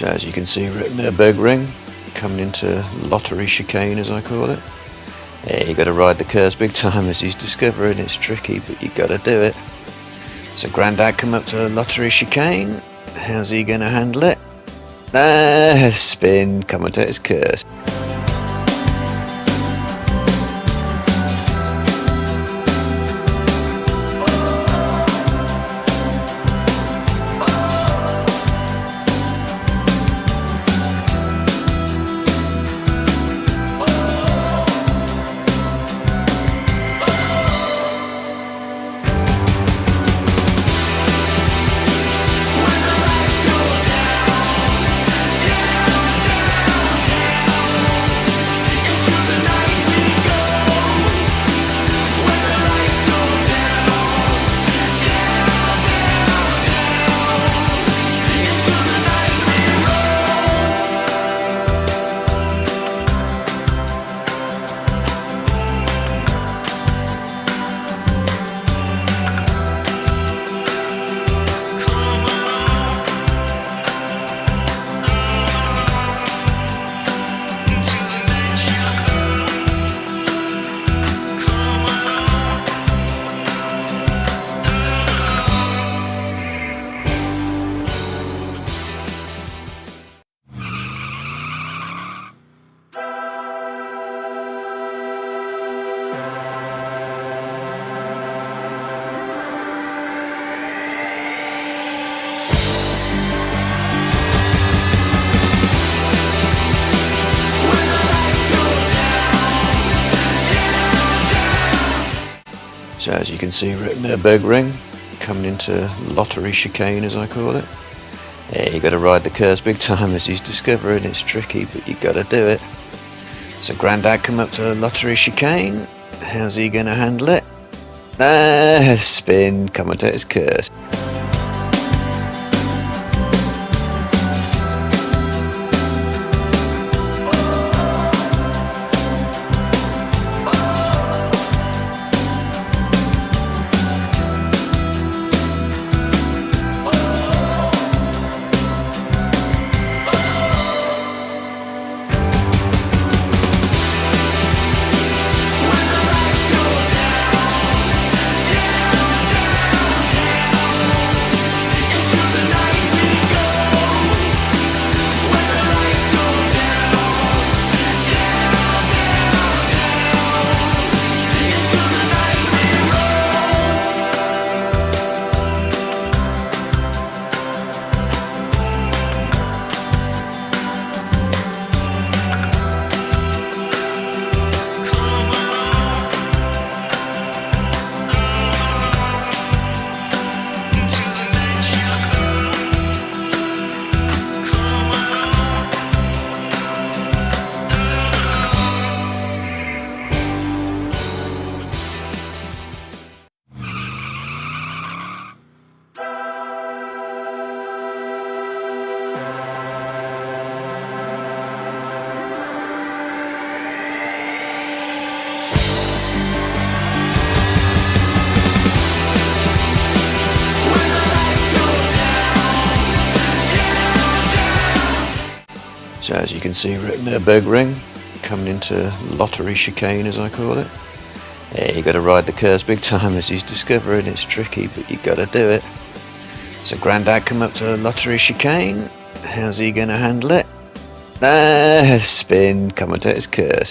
So as you can see, we're at Nürburgring, coming into lottery chicane as I call it. Yeah, you got to ride the curves big time, as he's discovering it's tricky, but you got to do it. So Grandad come up to lottery chicane. How's he going to handle it? Spin, commentator's curse. So as you can see, we're at Nürburgring, coming into lottery chicane as I call it. Yeah, you got to ride the curves big time, as he's discovering it's tricky, but you got to do it. So Grandad come up to lottery chicane. How's he going to handle it? Spin, commentator's curse. So as you can see, we're at Nürburgring, coming into lottery chicane as I call it. Yeah, you got to ride the curves big time, as he's discovering it's tricky, but you got to do it. So Grandad come up to lottery chicane. How's he going to handle it? Spin, commentator's curse.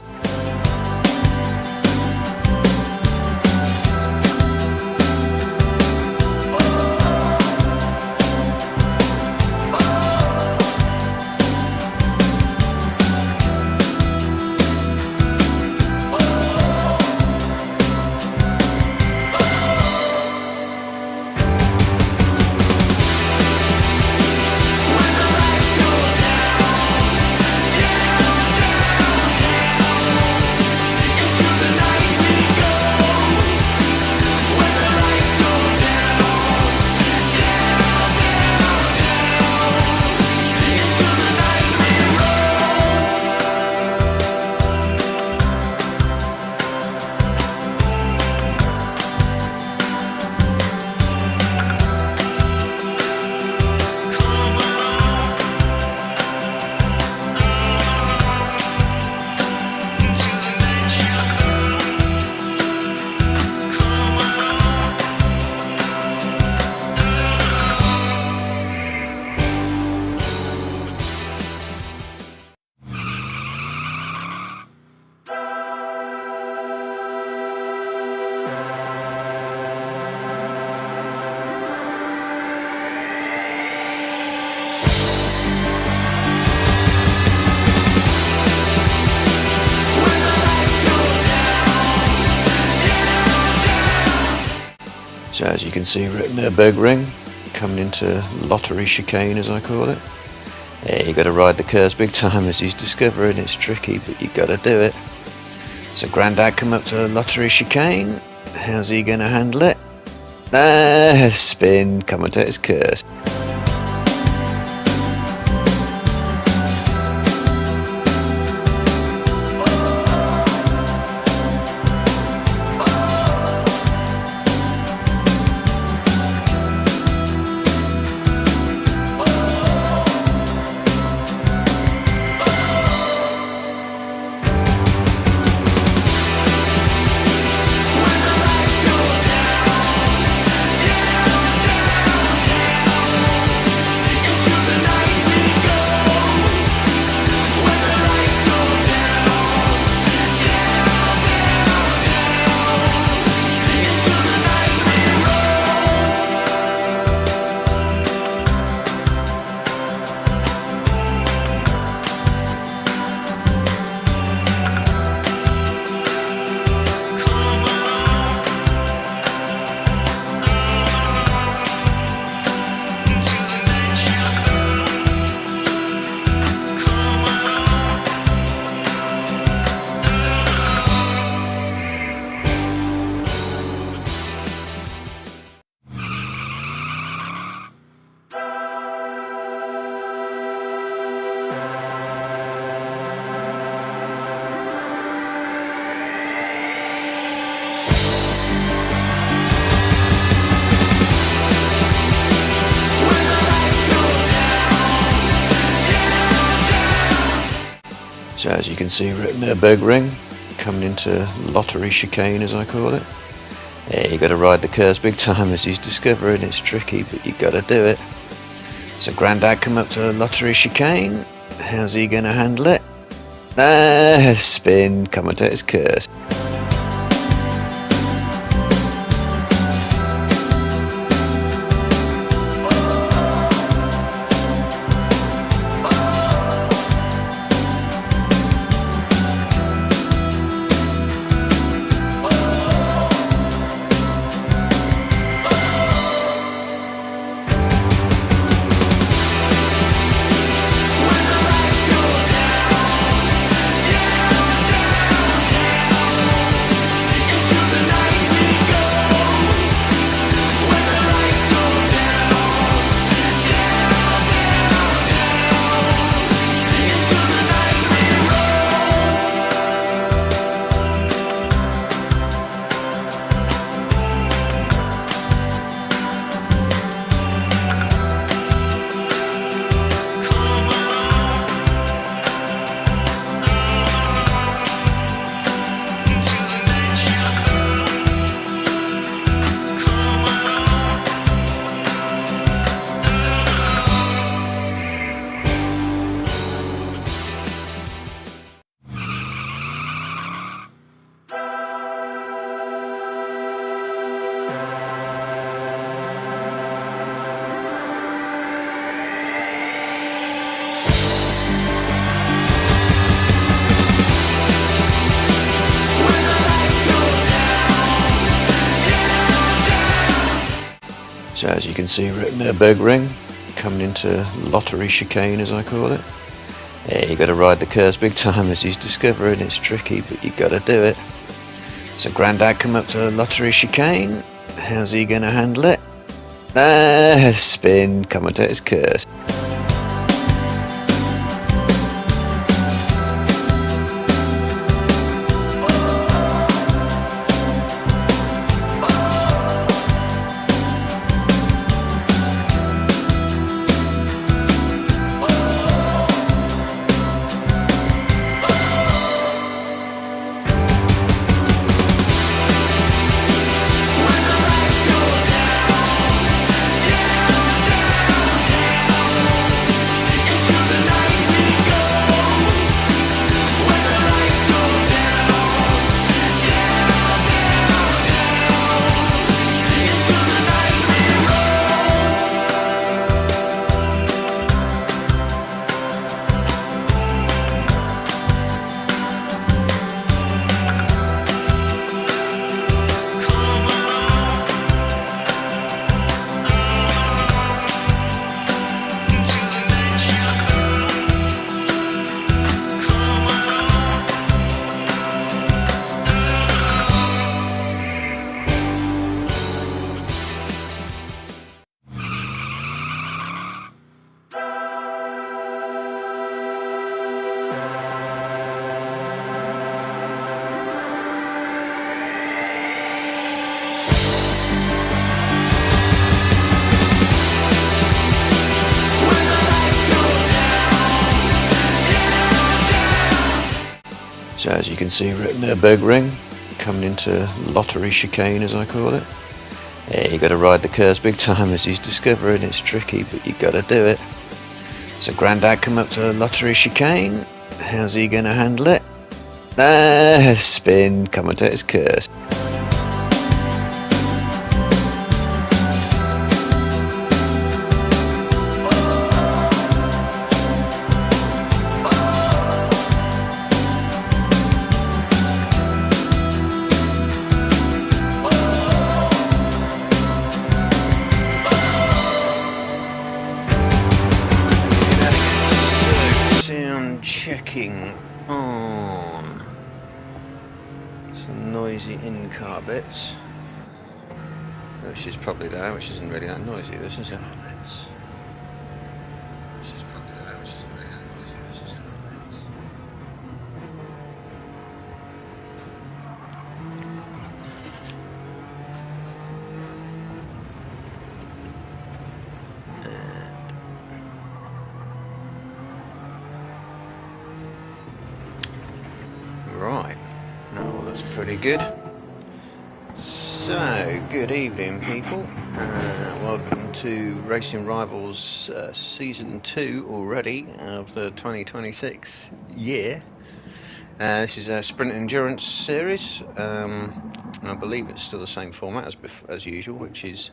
So as you can see, Rittenberg ring, coming into lottery chicane as I call it. Yeah, you got to ride the curves big time, as he's discovering. It's tricky, but you got to do it. So Grandad come up to lottery chicane. How's he going to handle it? Spin, commentator's curse. So as you can see, Rittenberg ring, coming into lottery chicane as I call it. Yeah, you got to ride the curves big time, as he's discovering. It's tricky, but you got to do it. So Grandad come up to lottery chicane. How's he going to handle it? Spin, commentator's curse. So as you can see, Rittenberg ring, coming into lottery chicane as I call it. Yeah, you got to ride the curves big time, as he's discovering. It's tricky, but you got to do it. So Grandad come up to lottery chicane. How's he going to handle it? Spin, commentator's curse. So as you can see, Nürburgring, coming into lottery chicane as I call it. Yeah, you got to ride the curves big time as he's discovering. It's tricky, but you got to do it. So Grandad come up to lottery chicane. How's he going to handle it? Spin, commentator's curse. Checking on some noisy in-car bits, which is probably there, which isn't really that noisy, this is it? Right, no, that's pretty good. So, good evening people, welcome to Racing Rivals Season 2 already of the 2026 year. This is a sprint endurance series. I believe it's still the same format as usual, which is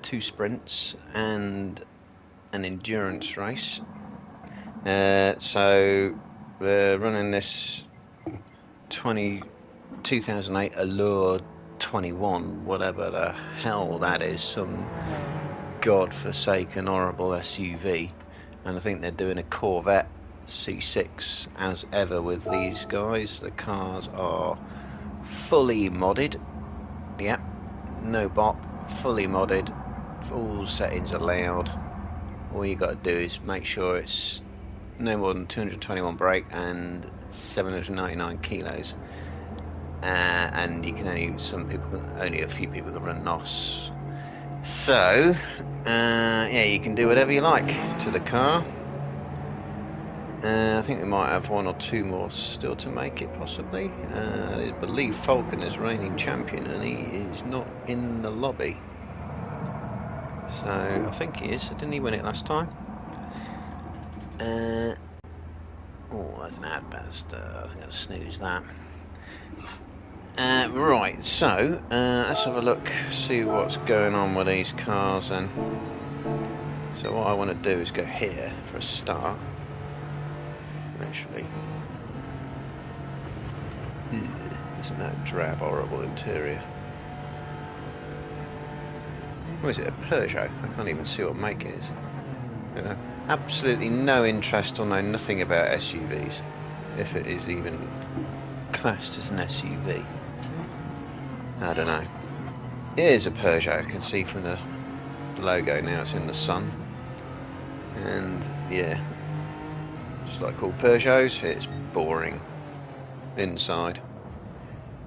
2 sprints and an endurance race. So we're running this 2008 Allure 21, whatever the hell that is, some god-forsaken horrible SUV, and I think they're doing a Corvette C6 as ever with these guys. The cars are fully modded, yep, no bop, fully modded, all settings allowed. All you got to do is make sure it's no more than 221 brake and 799 kilos, and you can only a few people can run NOS. So yeah, you can do whatever you like to the car. I think we might have 1 or 2 more still to make it, possibly. I believe Falcon is reigning champion and he is not in the lobby, so I think he is. Didn't he win it last time? Oh, that's an ad best. I'm going to snooze that. Right, so let's have a look, see what's going on with these cars then. So what I want to do is go here for a start. Actually, isn't that drab, horrible interior? What is it, a Peugeot? I can't even see what make it is. Absolutely no interest or know nothing about SUVs, if it is even classed as an SUV. I don't know. It is a Peugeot. I can see from the logo now it's in the sun. And yeah, just like all Peugeots, it's boring inside.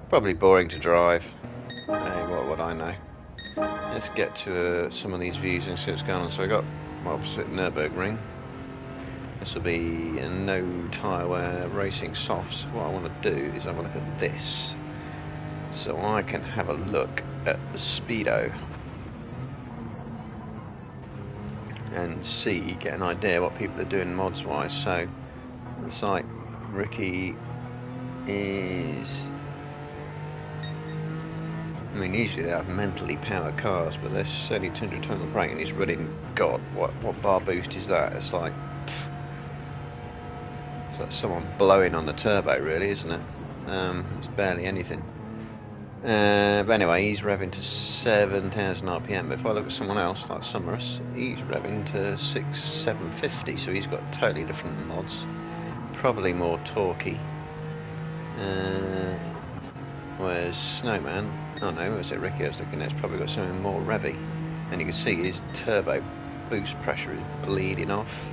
Probably boring to drive. Hey, what would I know? Let's get to some of these views and see what's going on. So I got my opposite Nürburgring. This will be a no tyre wear racing softs. What I want to do is I want to look at this, so I can have a look at the speedo and see, get an idea what people are doing mods wise. So looks like Ricky is, I mean, usually they have mentally powered cars, but there's only 220 brake and he's running, God, what bar boost is that? It's like someone blowing on the turbo, really, isn't it? It's barely anything. But anyway, he's revving to 7,000 RPM. But if I look at someone else, like Summerus, he's revving to 750, so he's got totally different mods. Probably more torquey. Whereas Snowman, oh no, was it Ricky I was looking at, it's probably got something more revvy. And you can see his turbo boost pressure is bleeding off.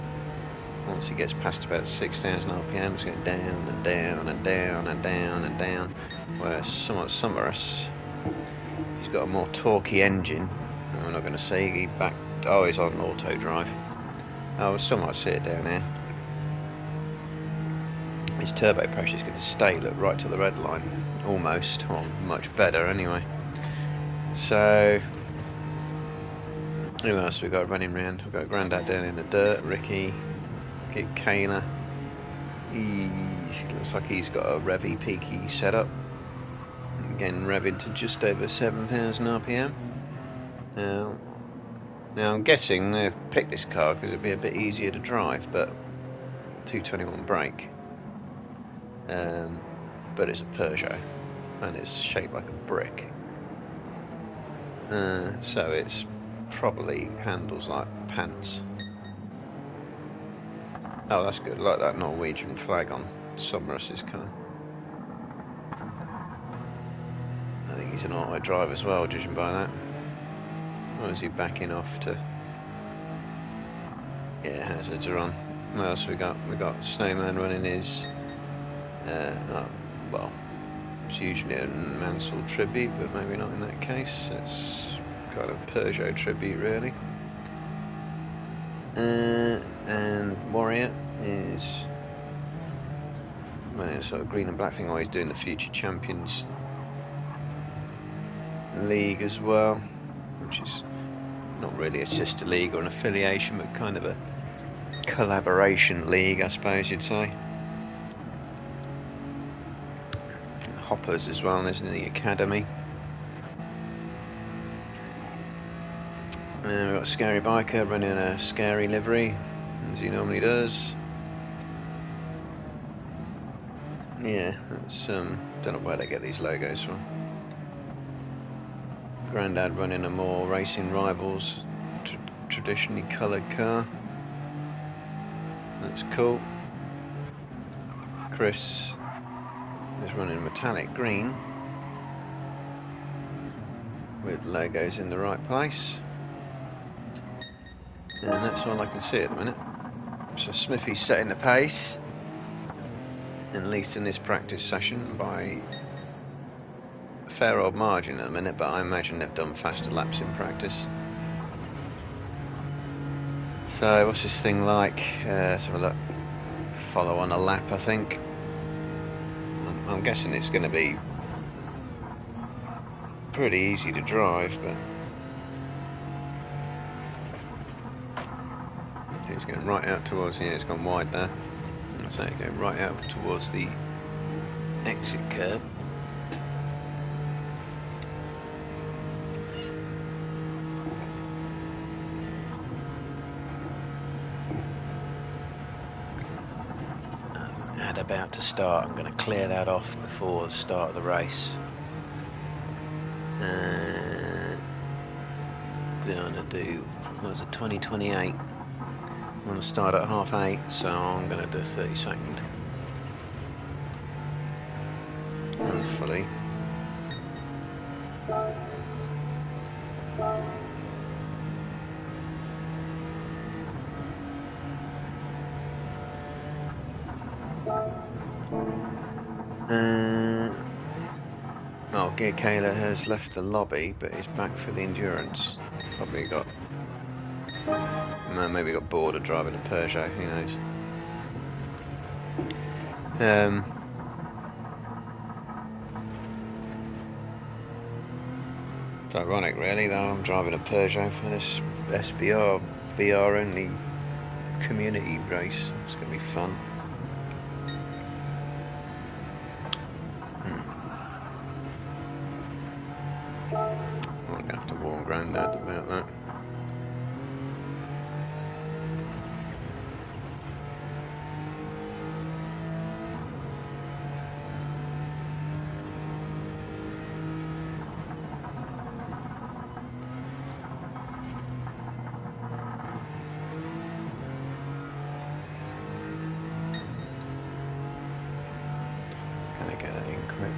Once he gets past about 6,000 RPM, it's going down and down and down and down and down. Whereas somewhat Summerus, he's got a more torquey engine. I'm not going to say he backed. Oh, he's on auto drive. Oh, we still might see it down here. his turbo pressure is going to stay, look, right to the red line, almost, or much better anyway. So, who else we got running around? We've got Grandad down in the dirt, Ricky, Kayla. He looks like he's got a Revy peaky setup. Again, revving to just over 7,000 RPM. Now I'm guessing they've picked this car because it'd be a bit easier to drive, but 221 brake. But it's a Peugeot, and it's shaped like a brick. So it's probably handles like pants. Oh, that's good. Like that Norwegian flag on Sommerus's car. I think he's an auto drive as well, judging by that. Or is he backing off to? Yeah, hazards are on. What else we got? We got Snowman running his. Well, it's usually a Mansell tribute, but maybe not in that case. It's kind of Peugeot tribute, really. And Warrior is, well, it's sort of green and black thing. Always doing the Future Champions League as well, which is not really a sister league or an affiliation, but kind of a collaboration league, I suppose you'd say. Hoppers as well, there's in the academy. And we've got Scary Biker running a scary livery, as he normally does. Yeah, that's don't know where they get these logos from. Grandad running a more Racing Rivals traditionally coloured car. That's cool. Chris is running metallic green with logos in the right place. And that's all I can see at the minute. So Smithy's setting the pace, at least in this practice session, by a fair old margin at the minute, but I imagine they've done faster laps in practice. So what's this thing like? Let's have a look. Follow on a lap, I think. I'm guessing it's going to be pretty easy to drive, but it's going right out towards, yeah, it's gone wide there. So it go right out towards the exit curb. And about to start. I'm going to clear that off before the start of the race. Going to do, what was it, 2028. I'm going to start at 8:30, so I'm going to do 30-second. Hopefully. Oh, Gear Kayla has left the lobby, but is back for the endurance. Probably got, maybe got bored of driving a Peugeot. Who knows? It's ironic, really, though. I'm driving a Peugeot for this SBR VR only community race. It's going to be fun. I'm going to have to warn Grandad about that. Can I get that in quick?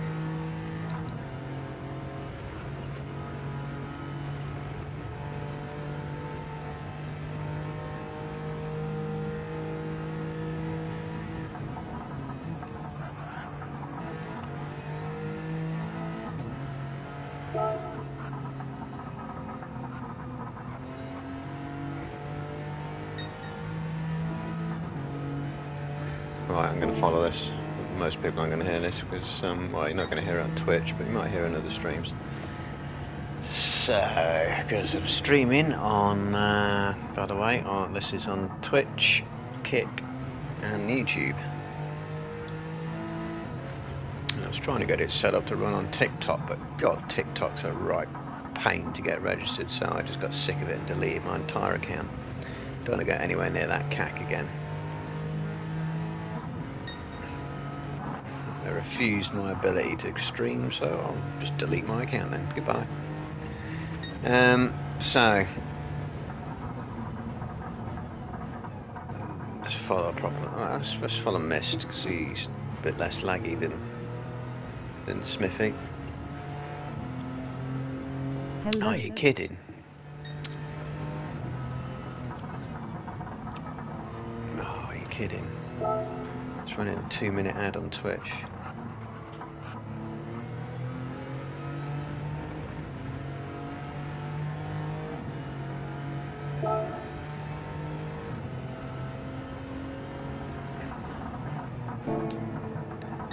Right, I'm going to follow this. most people aren't going to hear this because, well, you're not going to hear it on Twitch, but you might hear it in other streams. So, because I'm streaming on, by the way, this is on Twitch, Kick, and YouTube. And I was trying to get it set up to run on TikTok, but God, TikTok's a right pain to get registered, so I just got sick of it and deleted my entire account. Don't want to go anywhere near that CAC again. They refused my ability to stream, so I'll just delete my account then. Goodbye. So just follow let's follow Mist because he's a bit less laggy than Smithy. Hello. Are you kidding? Oh, are you kidding? It's running a 2-minute ad on Twitch.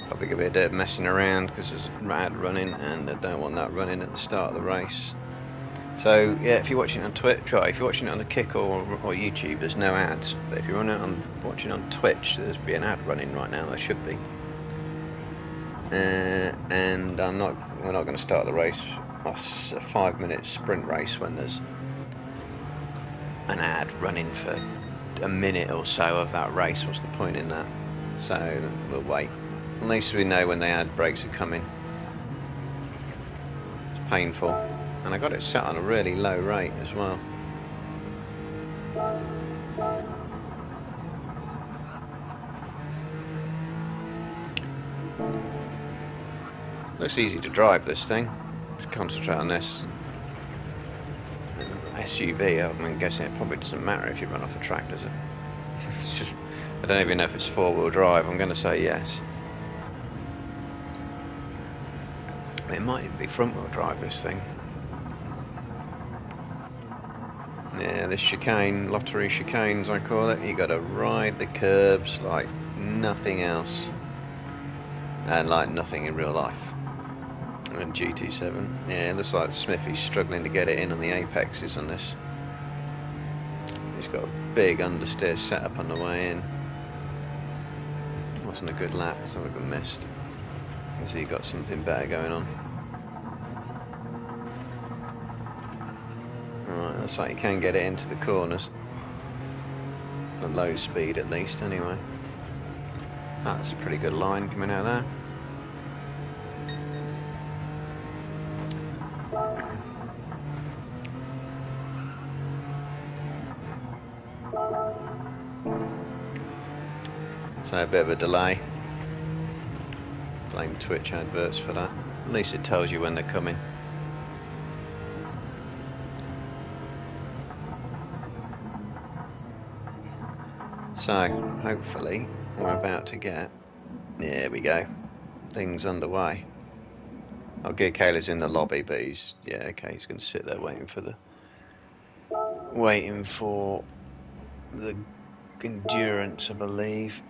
Probably gonna be a bit of messing around because there's an ad running and I don't want that running at the start of the race. So yeah, if you're watching it on Twitch, or if you're watching it on the Kick or YouTube, there's no ads. But if you're watching on Twitch, there's be an ad running right now. There should be. And we're not going to start the race. It's a 5-minute sprint race when there's an ad running for a minute or so of that race. What's the point in that? So we'll wait. At least we know when the ad breaks are coming. It's painful. And I got it set on a really low rate as well. Looks easy to drive, this thing. Let's concentrate on this. SUV, I'm guessing it probably doesn't matter if you run off a track, does it? It's just, I don't even know if it's 4-wheel drive. I'm going to say yes. It might even be front-wheel drive, this thing. Yeah, this chicane, lottery chicanes I call it, you got to ride the curbs like nothing else. And like nothing in real life. And GT7, yeah, it looks like Smithy's struggling to get it in on the apexes on this. He's got a big understeer setup on the way in. Wasn't a good lap, it's not a good missed. And so you got something better going on. Alright, looks like you can get it into the corners. At low speed at least, anyway. That's a pretty good line coming out there. So a bit of a delay. Blame Twitch adverts for that. At least it tells you when they're coming. So, hopefully, we're about to get... There we go. Things underway. Oh, Gear Kayla's in the lobby, but he's... Yeah, okay, he's going to sit there waiting for the endurance, I believe.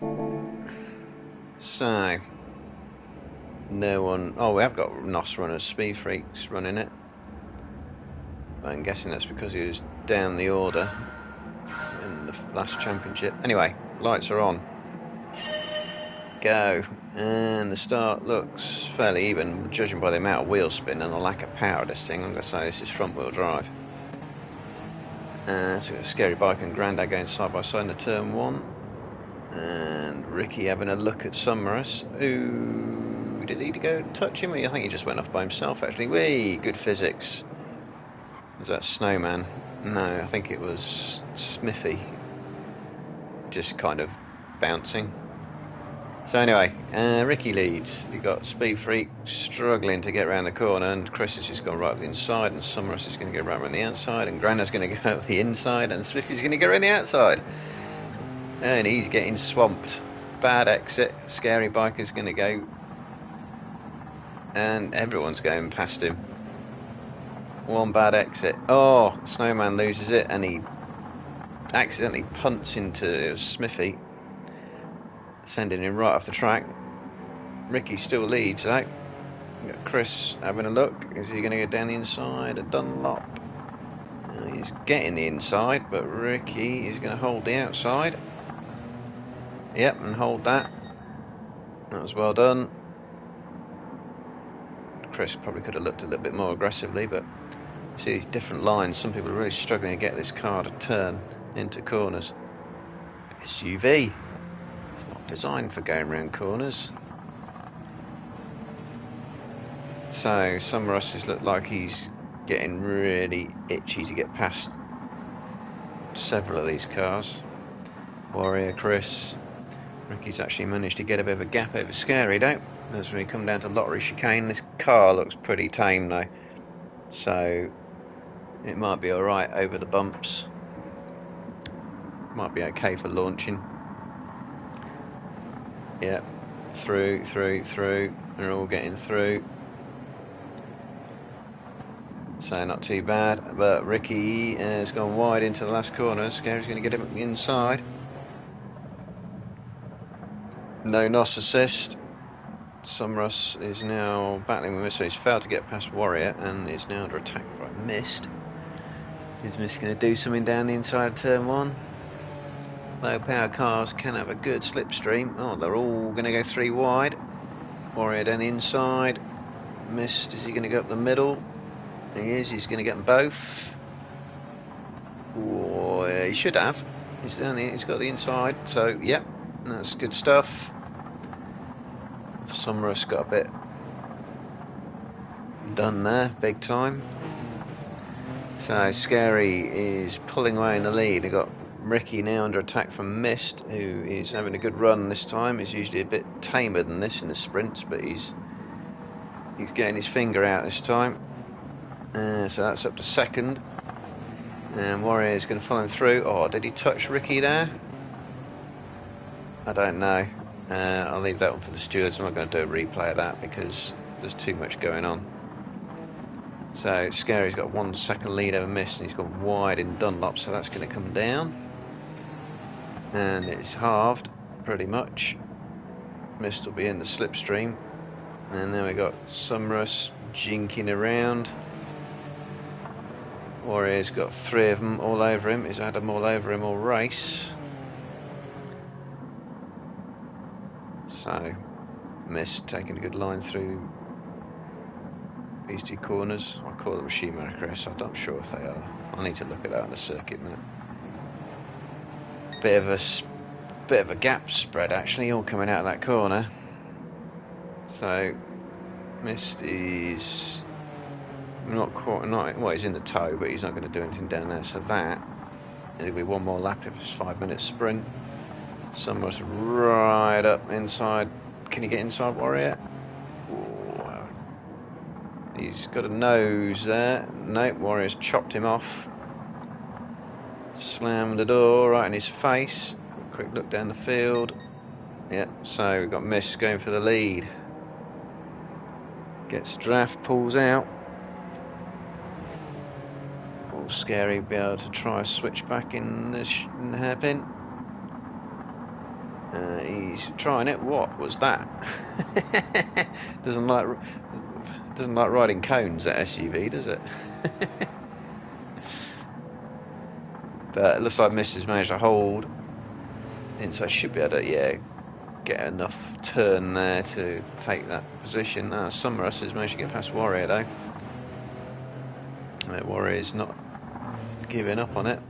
So... No one... Oh, we have got NOS runners, Speed Freaks running it. I'm guessing that's because he was down the order in the last championship. Anyway, lights are on. Go. And the start looks fairly even, judging by the amount of wheel spin and the lack of power of this thing. I'm going to say this is front wheel drive. So we've got Scary Bike and Grandad going side by side into turn 1. And Ricky having a look at Summerus. Ooh, did he go touch him? I think he just went off by himself actually. Whee, good physics. Was that Snowman? No, I think it was Smithy. Just kind of bouncing. So anyway, Ricky leads. You've got Speed Freak struggling to get around the corner, and Chris has just gone right up the inside, and Summerus is going to go right around the outside, and Grandad's going to go up the inside, and Smithy's going to go around the outside. And he's getting swamped. Bad exit. Scary Biker's going to go. And everyone's going past him. One bad exit. Oh, Snowman loses it, and he accidentally punts into Smithy, sending him right off the track. Ricky still leads though. We've got Chris having a look. Is he going to go down the inside of Dunlop? He's getting the inside, but Ricky is going to hold the outside. Yep, and hold that. That was well done. Chris probably could have looked a little bit more aggressively, but you see these different lines. Some people are really struggling to get this car to turn into corners. SUV. It's not designed for going around corners. So some Russes look like he's getting really itchy to get past several of these cars. Warrior, Chris. Ricky's actually managed to get a bit of a gap over Scary though. As we come down to Lottery Chicane, this car looks pretty tame though, so it might be alright over the bumps. Might be okay for launching. Yep, through. They're all getting through. So not too bad, but Ricky has gone wide into the last corner. Scary's going to get him at the inside. No NOS assist. Sumruss is now battling with Mist, so he's failed to get past Warrior and is now under attack by Mist. Is Mist going to do something down the inside of turn 1? Low power cars can have a good slipstream. Oh, they're all going to go 3 wide. Warrior down the inside. Mist, is he going to go up the middle? He is, he's going to get them both. Oh, yeah, he should have. He's got the inside, so yep, that's good stuff. Sumruss got a bit done there, big time. So Scary is pulling away in the lead. They've got Ricky now under attack from Mist, who is having a good run this time. He's usually a bit tamer than this in the sprints, but he's getting his finger out this time. So that's up to second. And Warrior is going to follow him through. Oh, did he touch Ricky there? I don't know. I'll leave that one for the stewards. I'm not going to do a replay of that because there's too much going on. So Scary's got 1 second lead over Mist, and he's gone wide in Dunlop, so that's going to come down. And it's halved, pretty much. Mist will be in the slipstream. And then we got Sumruss jinking around. Warrior's got 3 of them all over him. He's had them all over him all race. So, Mist taking a good line through these 2 corners. I call them Schumacher S. I'm not sure if they are. I need to look at that on the circuit map. Bit of a gap spread actually, all coming out of that corner. So, Mist is not quite, well, he's in the toe, but he's not going to do anything down there. So that, it'll be 1 more lap if it's 5-minute sprint. Sumruss right up inside. Can he get inside Warrior? Ooh. He's got a nose there. Nope, Warrior's chopped him off. Slammed the door right in his face. Quick look down the field. Yep, so we've got Mist going for the lead. Gets draft, pulls out. Will Scary be able to try a switch back in the hairpin? He's trying it. What was that? doesn't like riding cones, that SUV, does it? But it looks like Mist has managed to hold. Inside should be able to, get enough turn there to take that position. Sumruss has managed to get past Warrior though. Warrior's not giving up on it.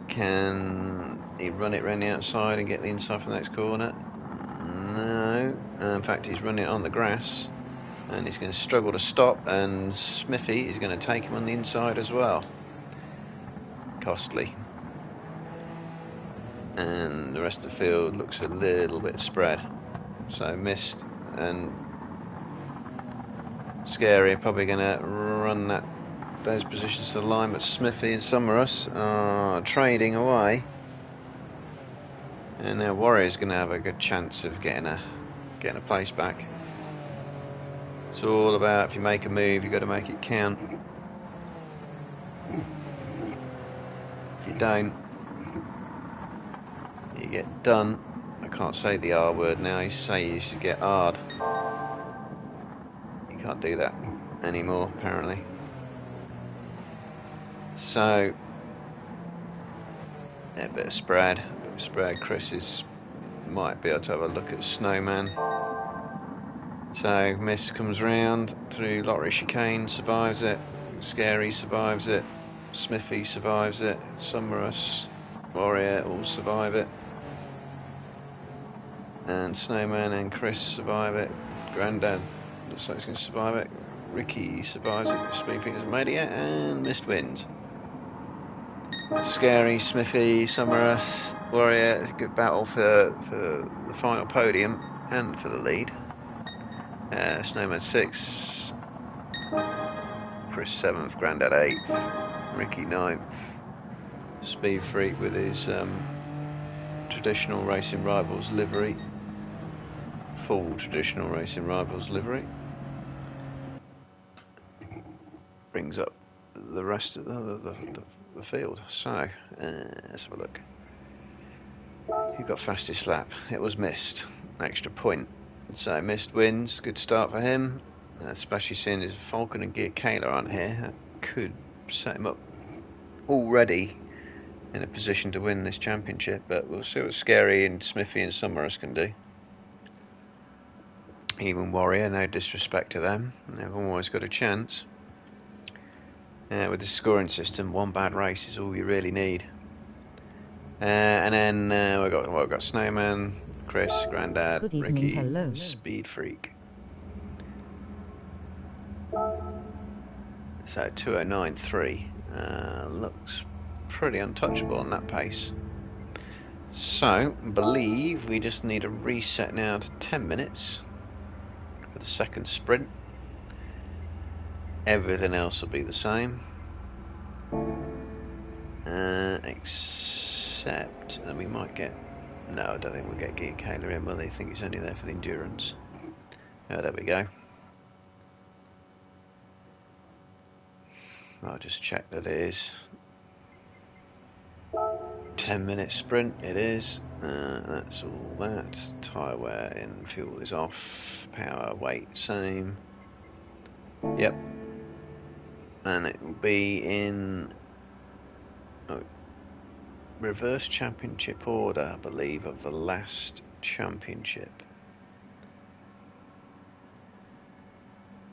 Can he run it around the outside and get the inside for the next corner? No. In fact, he's running it on the grass. And he's going to struggle to stop. And Smithy is going to take him on the inside as well. Costly. And the rest of the field looks a little bit spread. So Mist and Scary are probably going to run those positions to the line, but Smithy and Sumruss are trading away. And now Warrior's going to have a good chance of getting a place back. It's all about, if you make a move, you've got to make it count. If you don't, you get done. A can't say the R word now. You say you used to get hard. You can't do that anymore, apparently. So, yeah, a bit of spread. Chris might be able to have a look at Snowman. So, Mist comes round through Lottery Chicane, survives it. Scary survives it. Smithy survives it. Summerus, Warrior all survive it. And Snowman and Chris survive it. Grandad looks like he's going to survive it. Ricky survives it. Speedfreak hasn't made it yet. And Mist wins. Scary, Smithy, Summerus, Warrior. It's a good battle for the final podium and for the lead. Snowman 6th. Chris 7th. Grandad 8th. Ricky 9th. Speedfreak with his traditional Racing Rivals livery. Full traditional Racing Rivals livery. Brings up the rest of the field. So, let's have a look. Who got fastest lap? It was Mist. Extra point. So, Mist wins. Good start for him. Especially seeing as Falcon and Gear Kayla aren't here. That could set him up already in a position to win this championship. But we'll see what Scary and Smithy and Summerus can do. Even Warrior, no disrespect to them. They've always got a chance. With the scoring system, one bad race is all you really need. And then we've got Snowman, Chris, Grandad, Good evening, Ricky, hello. Speedfreak. So 209.3 looks pretty untouchable on that pace. So I believe we just need a reset now to 10 minutes for the second sprint. Everything else will be the same, except that we might get. No, I don't think we'll get Gear Kayla in. Well, they think it's only there for the endurance. Oh, there we go. I'll just check that it is 10-minute sprint. It is. That's all that. Tyre wear in, fuel is off. Power, weight, same. Yep. And it will be in reverse championship order, I believe, of the last championship.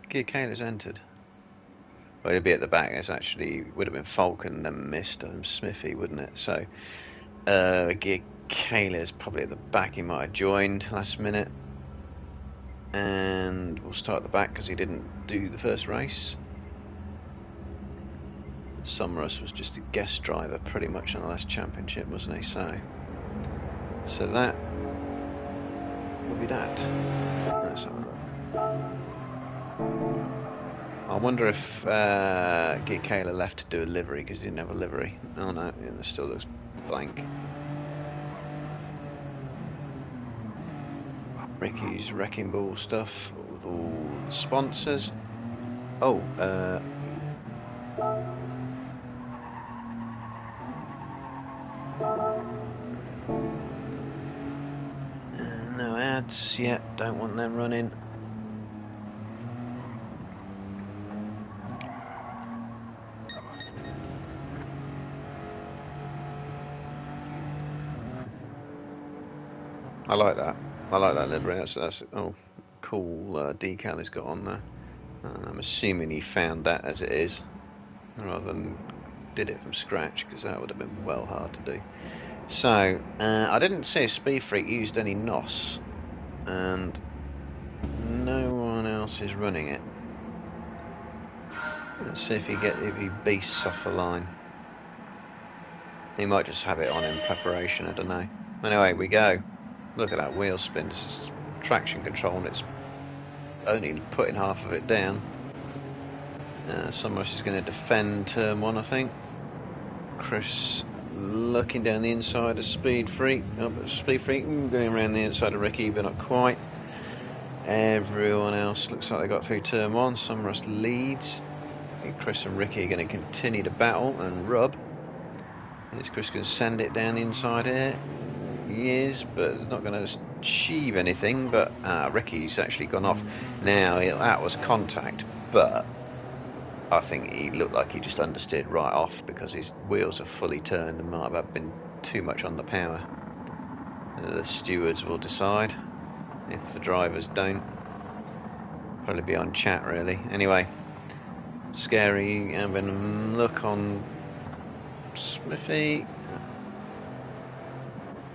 Gear Kayla's entered. Well, he'll be at the back. It's actually would have been Falcon, then Mist, and Smithy, wouldn't it? So, Gear Kayla's probably at the back. He might have joined last minute. And we'll start at the back because he didn't do the first race. Summerus was just a guest driver pretty much on the last championship, wasn't he? So that will be that. Let's have a look. I wonder if Gear Kayla left to do a livery because he didn't have a livery. Oh no, it still looks blank. Ricky's Wrecking Ball stuff with all the sponsors. Oh, no ads yet, don't want them running. I like that. I like that livery. That's cool decal he's got on there. I'm assuming he found that as it is, rather than did it from scratch, because that would have been well hard to do. So I didn't see if Speedfreak used any NOS, and no one else is running it. Let's see if he beasts off the line. He might just have it on in preparation. I don't know. Anyway, we go. Look at that wheel spin. This is traction control, and it's only putting half of it down. Summerus is going to defend turn 1, I think. Chris looking down the inside of Speedfreak. Oh, but Speedfreak going around the inside of Ricky, but not quite. Everyone else looks like they got through turn 1. Summerus leads. I think Chris and Ricky are going to continue to battle and rub. Is Chris going to send it down the inside here? He is, but it's not going to achieve anything. But Ricky's actually gone off. Now, that was contact, but I think he looked like he just understeered right off because his wheels are fully turned and might have been too much on the power. The stewards will decide if the drivers don't. Probably be on chat, really. Anyway, Scary having a look on Smithy.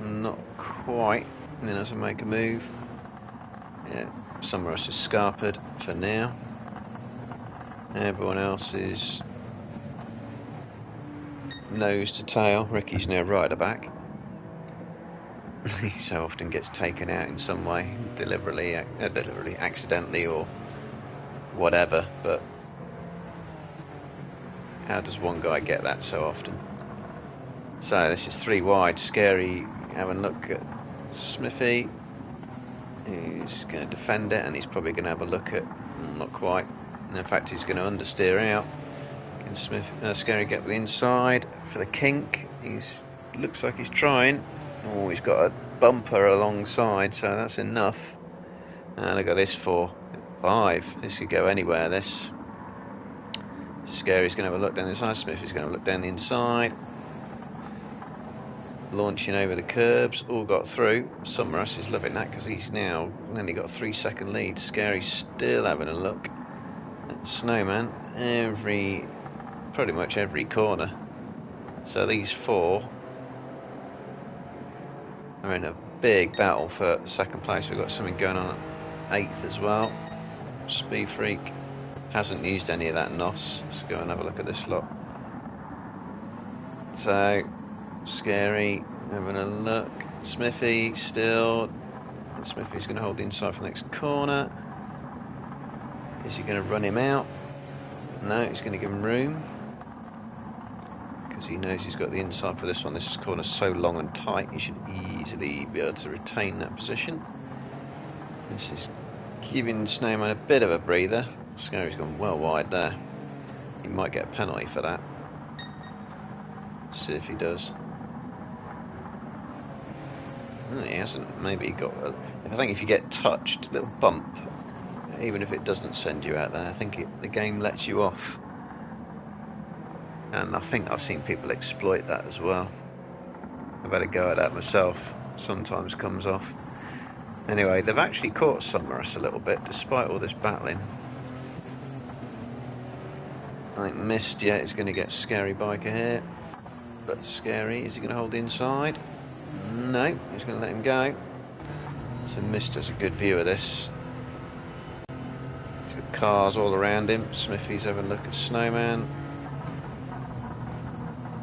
Not quite. And then has to make a move. Yeah, Summerus is scarpered for now. Everyone else is nose to tail. Ricky's now right at the back. He so often gets taken out in some way, deliberately, accidentally, or whatever. But how does one guy get that so often? So this is 3 wide. Scary having a look at Smithy, who's going to defend it, and he's probably going to have a look at, not quite. In fact, he's going to understeer out. Can Scary get the inside for the kink? Looks like he's trying. Oh, he's got a bumper alongside, so that's enough. And I got this for 5. This could go anywhere, this. So Scary's going to have a look down the inside. Smithy's going to look down the inside. Launching over the curbs, all got through. Summerus is loving that because he's now only got a 3-second lead. Scary still having a look at Snowman pretty much every corner. So these 4 are in a big battle for 2nd place. We've got something going on at 8th as well. Speed Freak hasn't used any of that NOS. Let's go and have a look at this lot. So Scary having a look. Smithy still. And Smithy's going to hold the inside for the next corner. Is he going to run him out? No, he's going to give him room because he knows he's got the inside for this one. This corner's so long and tight, he should easily be able to retain that position. This is giving Snowman a bit of a breather. Scary's gone well wide there. He might get a penalty for that. Let's see if he does. No, he hasn't. Maybe he got I think if you get touched, a little bump, even if it doesn't send you out there, I think the game lets you off. And I think I've seen people exploit that as well. I've had a go at that myself. Sometimes comes off. Anyway, they've actually caught Summerus a little bit, despite all this battling. I think Mist, yeah, is going to get Scary Biker here. But Scary, is he going to hold the inside? No, he's going to let him go. So Mist has a good view of this. He's got cars all around him. Smithy's having a look at Snowman.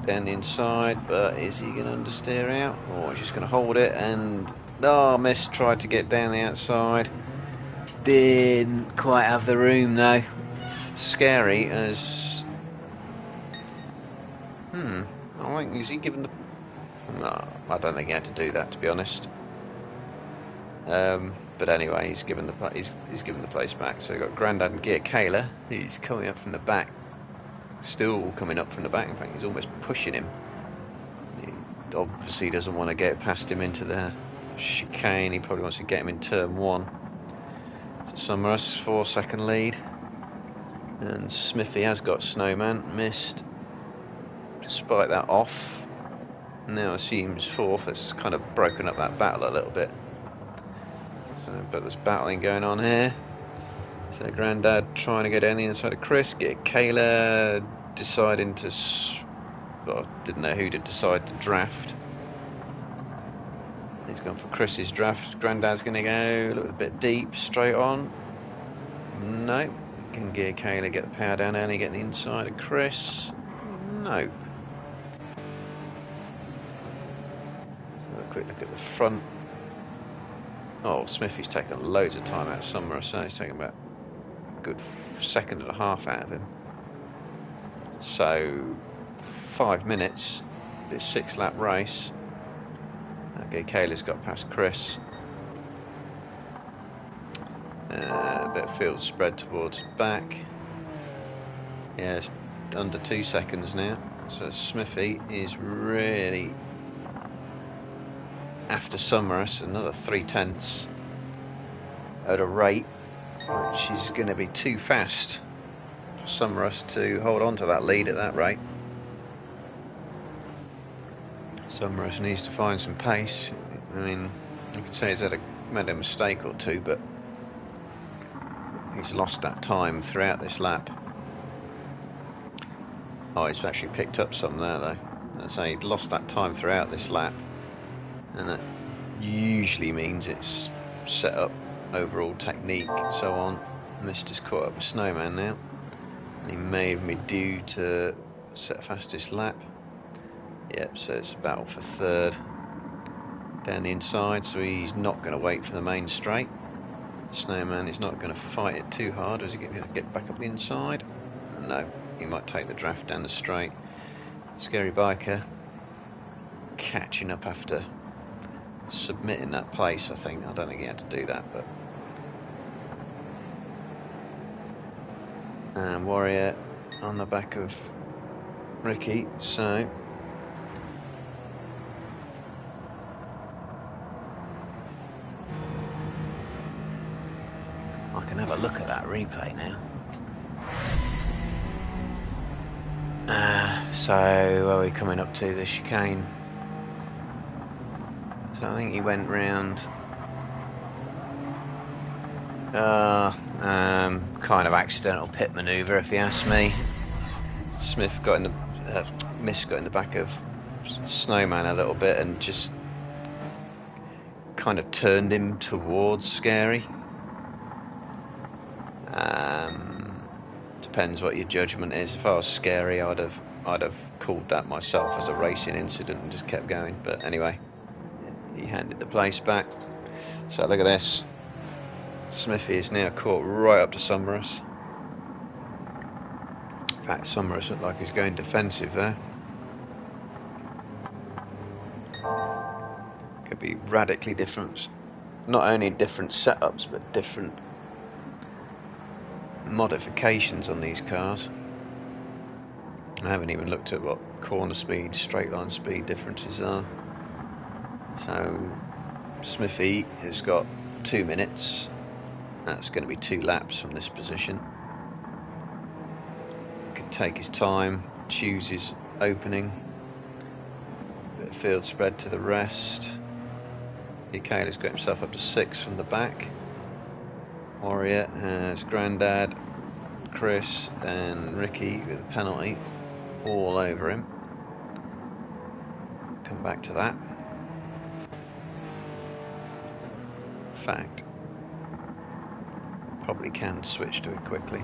Down the inside, but is he going to understeer out? Or he's just going to hold it and... Oh, Mist tried to get down the outside. Didn't quite have the room though. Scary as... I think, is he given the... No, I don't think he had to do that, to be honest. But anyway, he's given the place back. So we've got Grandad and Gear Kayla. He's coming up from the back. Still coming up from the back. In fact, he's almost pushing him. He obviously doesn't want to get past him into the chicane. He probably wants to get him in turn 1. So Summerus, 4-second lead. And Smithy has got Snowman. Missed. Despite that off. Now assumes 4th. It's kind of broken up that battle a little bit. So, but there's battling going on here. So Grandad trying to get down the inside of Chris. Get Kayla deciding to... Well, didn't know who to decide to draft. He's gone for Chris's draft. Grandad's going to go a little bit deep, straight on. No. Can Gear Kayla get the power down early, get the inside of Chris? Nope. Let's have a quick look at the front. Oh, Smithy's taken loads of time out of Summer, so he's taken about a good 1.5 seconds out of him. So 5 minutes, this 6-lap race. Okay, Kayla's got past Chris. A bit of field spread towards back. Yeah, it's under 2 seconds now. So Smithy is really after Summerus, another 3/10 at a rate which is going to be too fast for Summerus to hold on to that lead at that rate. Summerus needs to find some pace. I mean, you could say he's made a mistake or two, but he's lost that time throughout this lap. Oh, he's actually picked up some there though. I'd say he'd lost that time throughout this lap, and that usually means it's set up, overall technique and so on. Mister's caught up with Snowman now, and he may have been due to set fastest lap. Yep, so it's a battle for third down the inside, so he's not going to wait for the main straight. Snowman is not going to fight it too hard. Is he going to get back up the inside? No, he might take the draft down the straight. Scary Biker catching up after submitting that place, I think. I don't think he had to do that, but... And Warrior on the back of Ricky, so... I can have a look at that replay now. So, where are we coming up to? The chicane. So I think he went round... kind of accidental pit manoeuvre, if you ask me. Smith got in the... Miss got in the back of Snowman a little bit and just kind of turned him towards Scary. Depends what your judgment is. If I was Scary, I'd have called that myself as a racing incident and just kept going. But anyway, he handed the place back. So look at this. Smithy is now caught right up to Summerus. In fact, Summerus looked like he's going defensive there. Could be radically different. Not only different setups, but different modifications on these cars. I haven't even looked at what corner speed, straight line speed differences are. So Smithy has got 2 minutes. That's going to be 2 laps from this position. Could take his time, choose his opening. Bit of field spread to the rest. Ikela's got himself up to 6 from the back. Warrior has Grandad, Chris and Ricky with a penalty all over him. Let's come back to that. In fact, probably can switch to it quickly.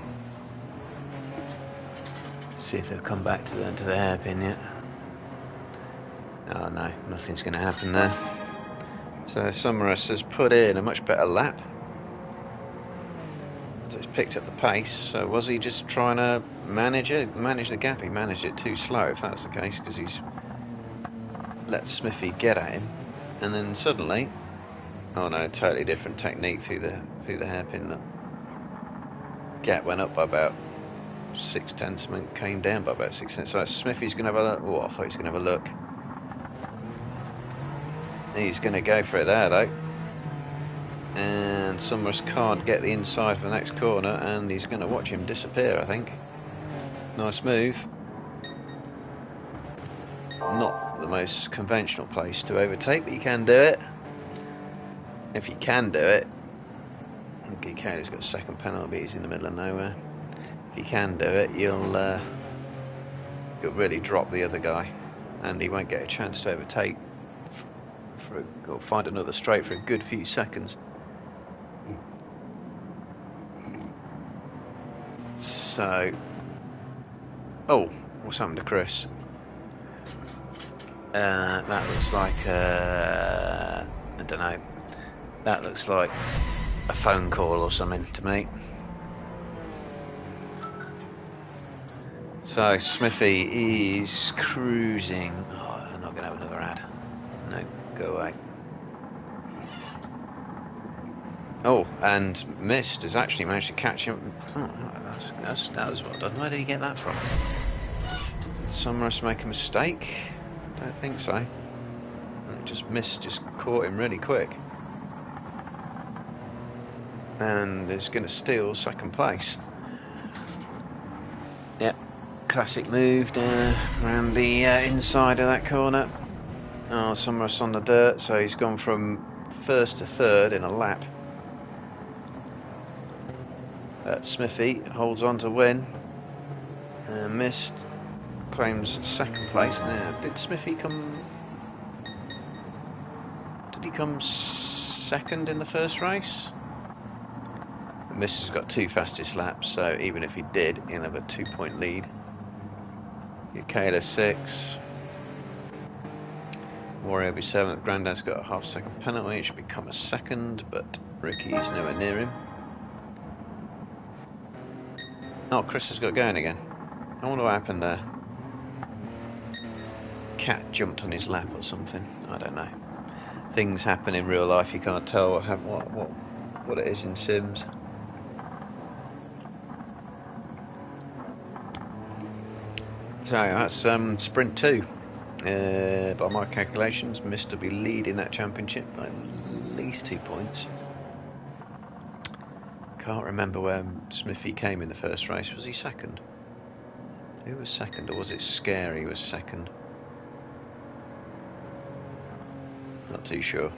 See if they've come back to the hairpin yet. Oh no, nothing's going to happen there. So Summerus has put in a much better lap. So he's picked up the pace. So was he just trying to manage the gap? He managed it too slow, if that's the case, because he's let Smithy get at him, and then suddenly, oh no, totally different technique through the hairpin. The gap went up by about 6/10 and came down by about 6/10. So Smithy's going to have a look. Oh, I thought he was going to have a look. He's going to go for it there though. And Summers can't get the inside for the next corner, and he's going to watch him disappear, I think. Nice move. Not the most conventional place to overtake, but you can do it. If you can do it, Ikela's got a second penalty, he's in the middle of nowhere. If you can do it, you'll really drop the other guy, and he won't get a chance to overtake or find another straight for a good few seconds. So, oh, what's happened to Chris? That looks like I don't know. That looks like a phone call or something to me. So Smithy is cruising. Oh, I'm not going to have another ad. No, go away. Oh, and Mist has actually managed to catch him. Oh, that was well done. Where did he get that from? Did Summerus make a mistake? Don't think so. just caught him really quick. And is going to steal second place. Yep, classic move down around the inside of that corner. Oh, Summerus on the dirt, so he's gone from first to third in a lap. Smithy holds on to win. Missed, claims second place. Now, did Smithy come? Did he come second in the first race? Mist has got 2 fastest laps, so even if he did, he'll have a 2-point lead. Kayla 6. Warrior will be 7th. Grandad's got a half-second penalty. It should become a second, but Ricky's nowhere near him. Oh, Chris has got going again. I wonder what happened there. Cat jumped on his lap or something. I don't know. Things happen in real life. You can't tell what it is in Sims. So that's sprint 2. By my calculations, Mist will be leading that championship by at least 2 points. Can't remember where Smithy came in the first race. Was he second? Who was second, or was it Scary who was second? Not too sure.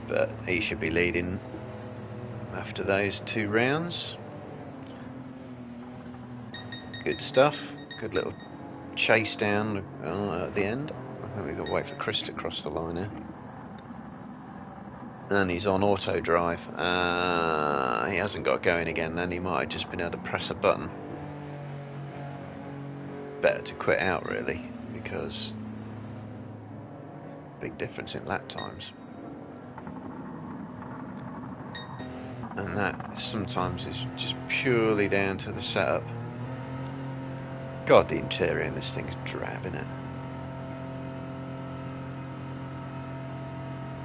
But he should be leading after those 2 rounds. Good stuff. Good little chase down at the end. I think we've got to wait for Chris to cross the line here. And he's on auto drive. He hasn't got going again then. He might have just been able to press a button. Better to quit out really, because big difference in lap times. And that sometimes is just purely down to the setup. God, the interior in this thing's drab, isn't it?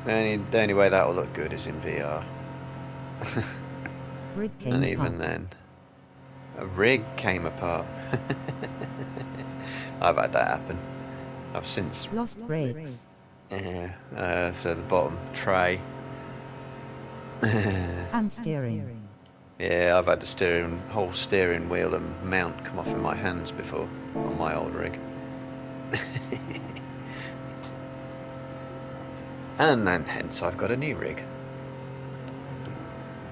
The only way that will look good is in VR. And even then, a rig came apart. I've had that happen. I've since lost brakes. Yeah, so the bottom tray. And steering. Yeah, I've had the whole steering wheel and mount come off in my hands before on my old rig. And then hence I've got a new rig.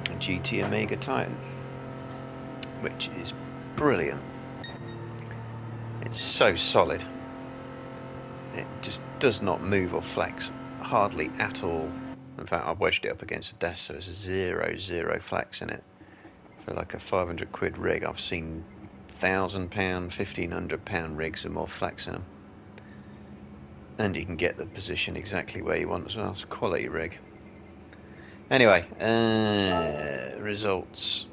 A GT Omega Titan. Which is brilliant. It's so solid. It just does not move or flex hardly at all. In fact, I wedged it up against a desk, so there's zero flex in it. For like a 500 quid rig, I've seen £1,000, £1,500 rigs with more flex in them. And you can get the position exactly where you want as well. It's a quality rig. Anyway, results.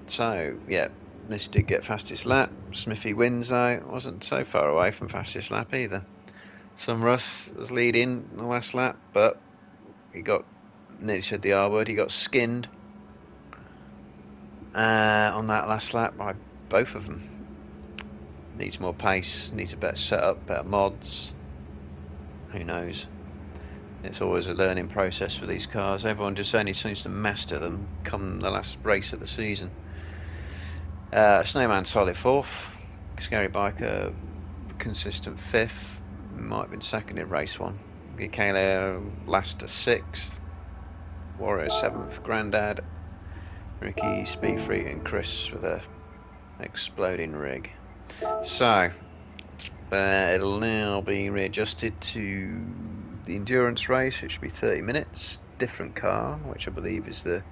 So, yeah, Mist did get fastest lap. Smithy wins though. Wasn't so far away from fastest lap either. Summerus was leading the last lap, but he got, nearly said the R word, he got skinned on that last lap by both of them. Needs more pace, needs a better setup, better mods. Who knows? It's always a learning process for these cars. Everyone just only seems to master them come the last race of the season. Snowman solid 4th. Scary Biker consistent 5th. Might have been second in race 1. Kayla last to 6th. Warrior 7th. Grandad, Ricky, Speedfreak and Chris with a exploding rig. So it'll now be readjusted to the endurance race. It should be 30 minutes. Different car, which I believe is the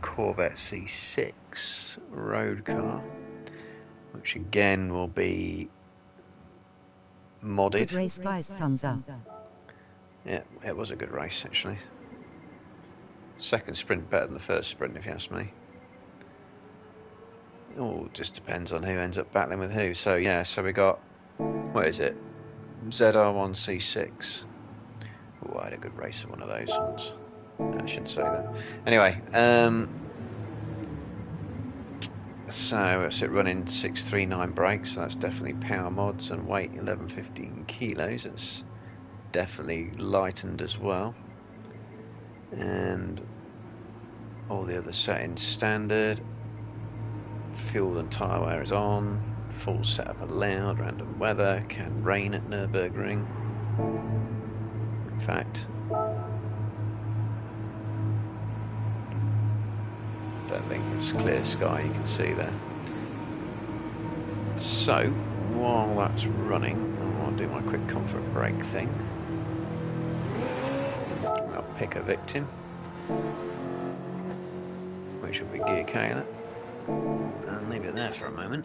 Corvette C6 road car, which again will be modded. Good race, guys. Thumbs up. Yeah, it was a good race actually. Second sprint better than the first sprint, if you ask me. Oh, just depends on who ends up battling with who. So yeah, so we got, what is it? ZR1 C6. Oh, I had a good race of one of those ones. No, I shouldn't say that. Anyway, so it's it running 639 brakes. So that's definitely power mods, and weight 1115 kilos. It's definitely lightened as well, and all the other settings standard. Fuel and tyre wear is on, full setup allowed, random weather, can rain at Nürburgring. In fact, don't think it's clear sky, you can see there. So, while that's running, I'll do my quick comfort brake thing. I'll pick a victim, which will be Gear Kayla, and leave it there for a moment.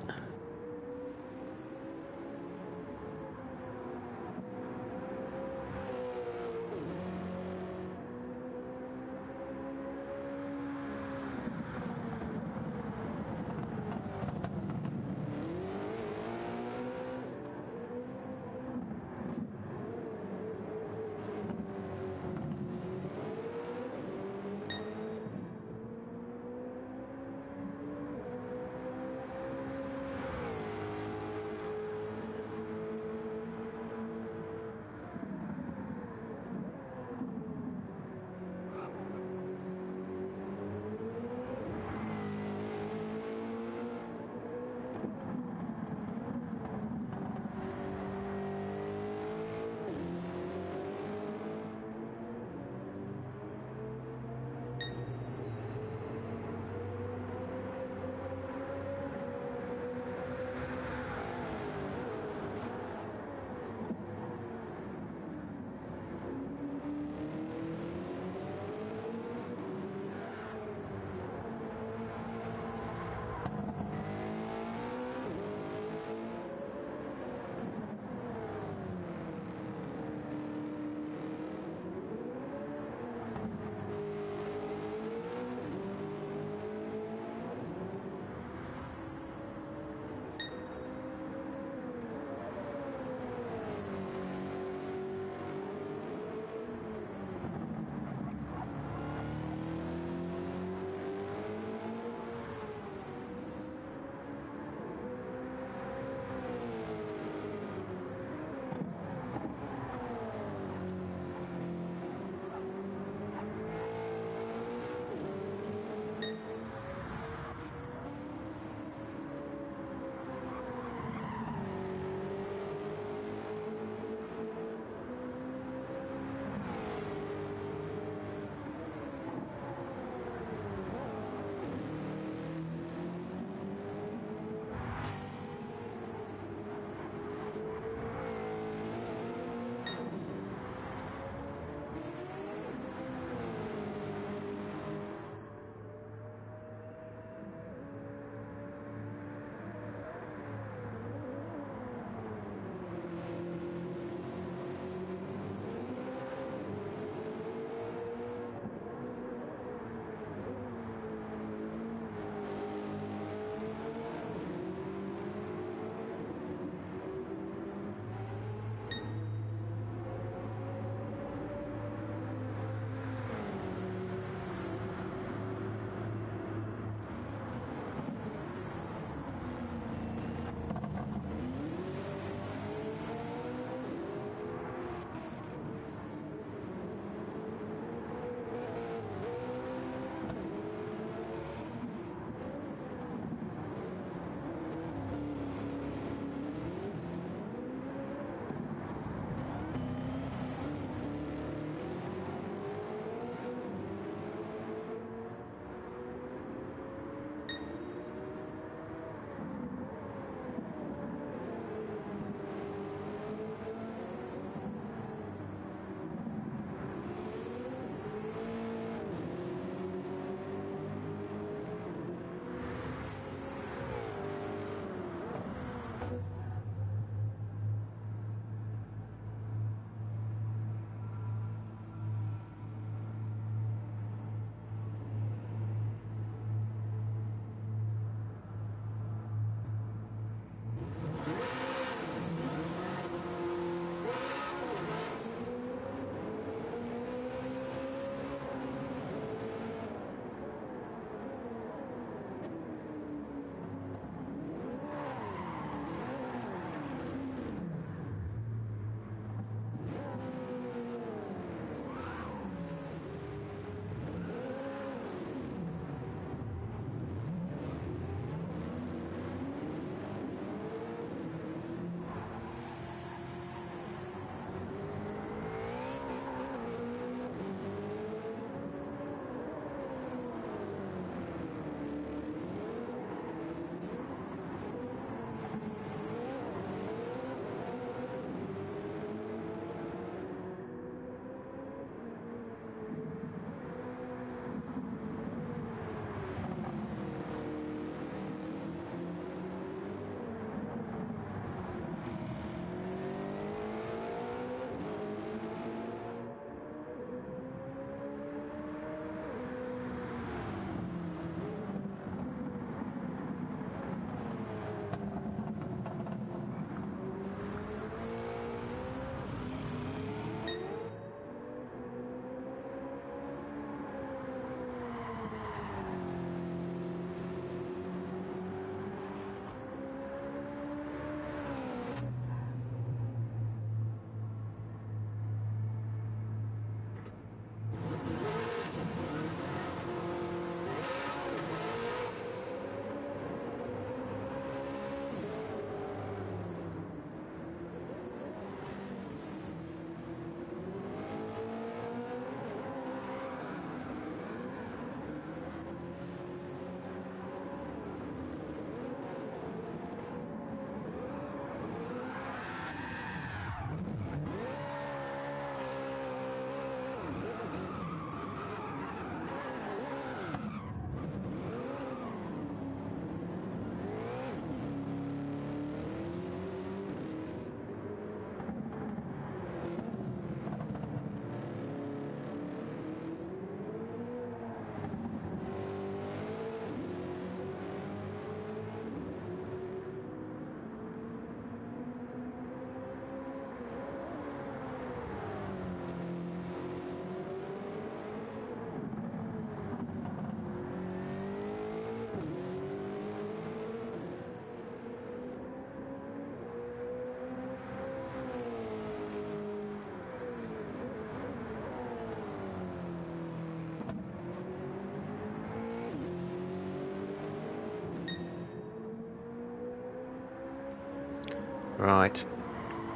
Right,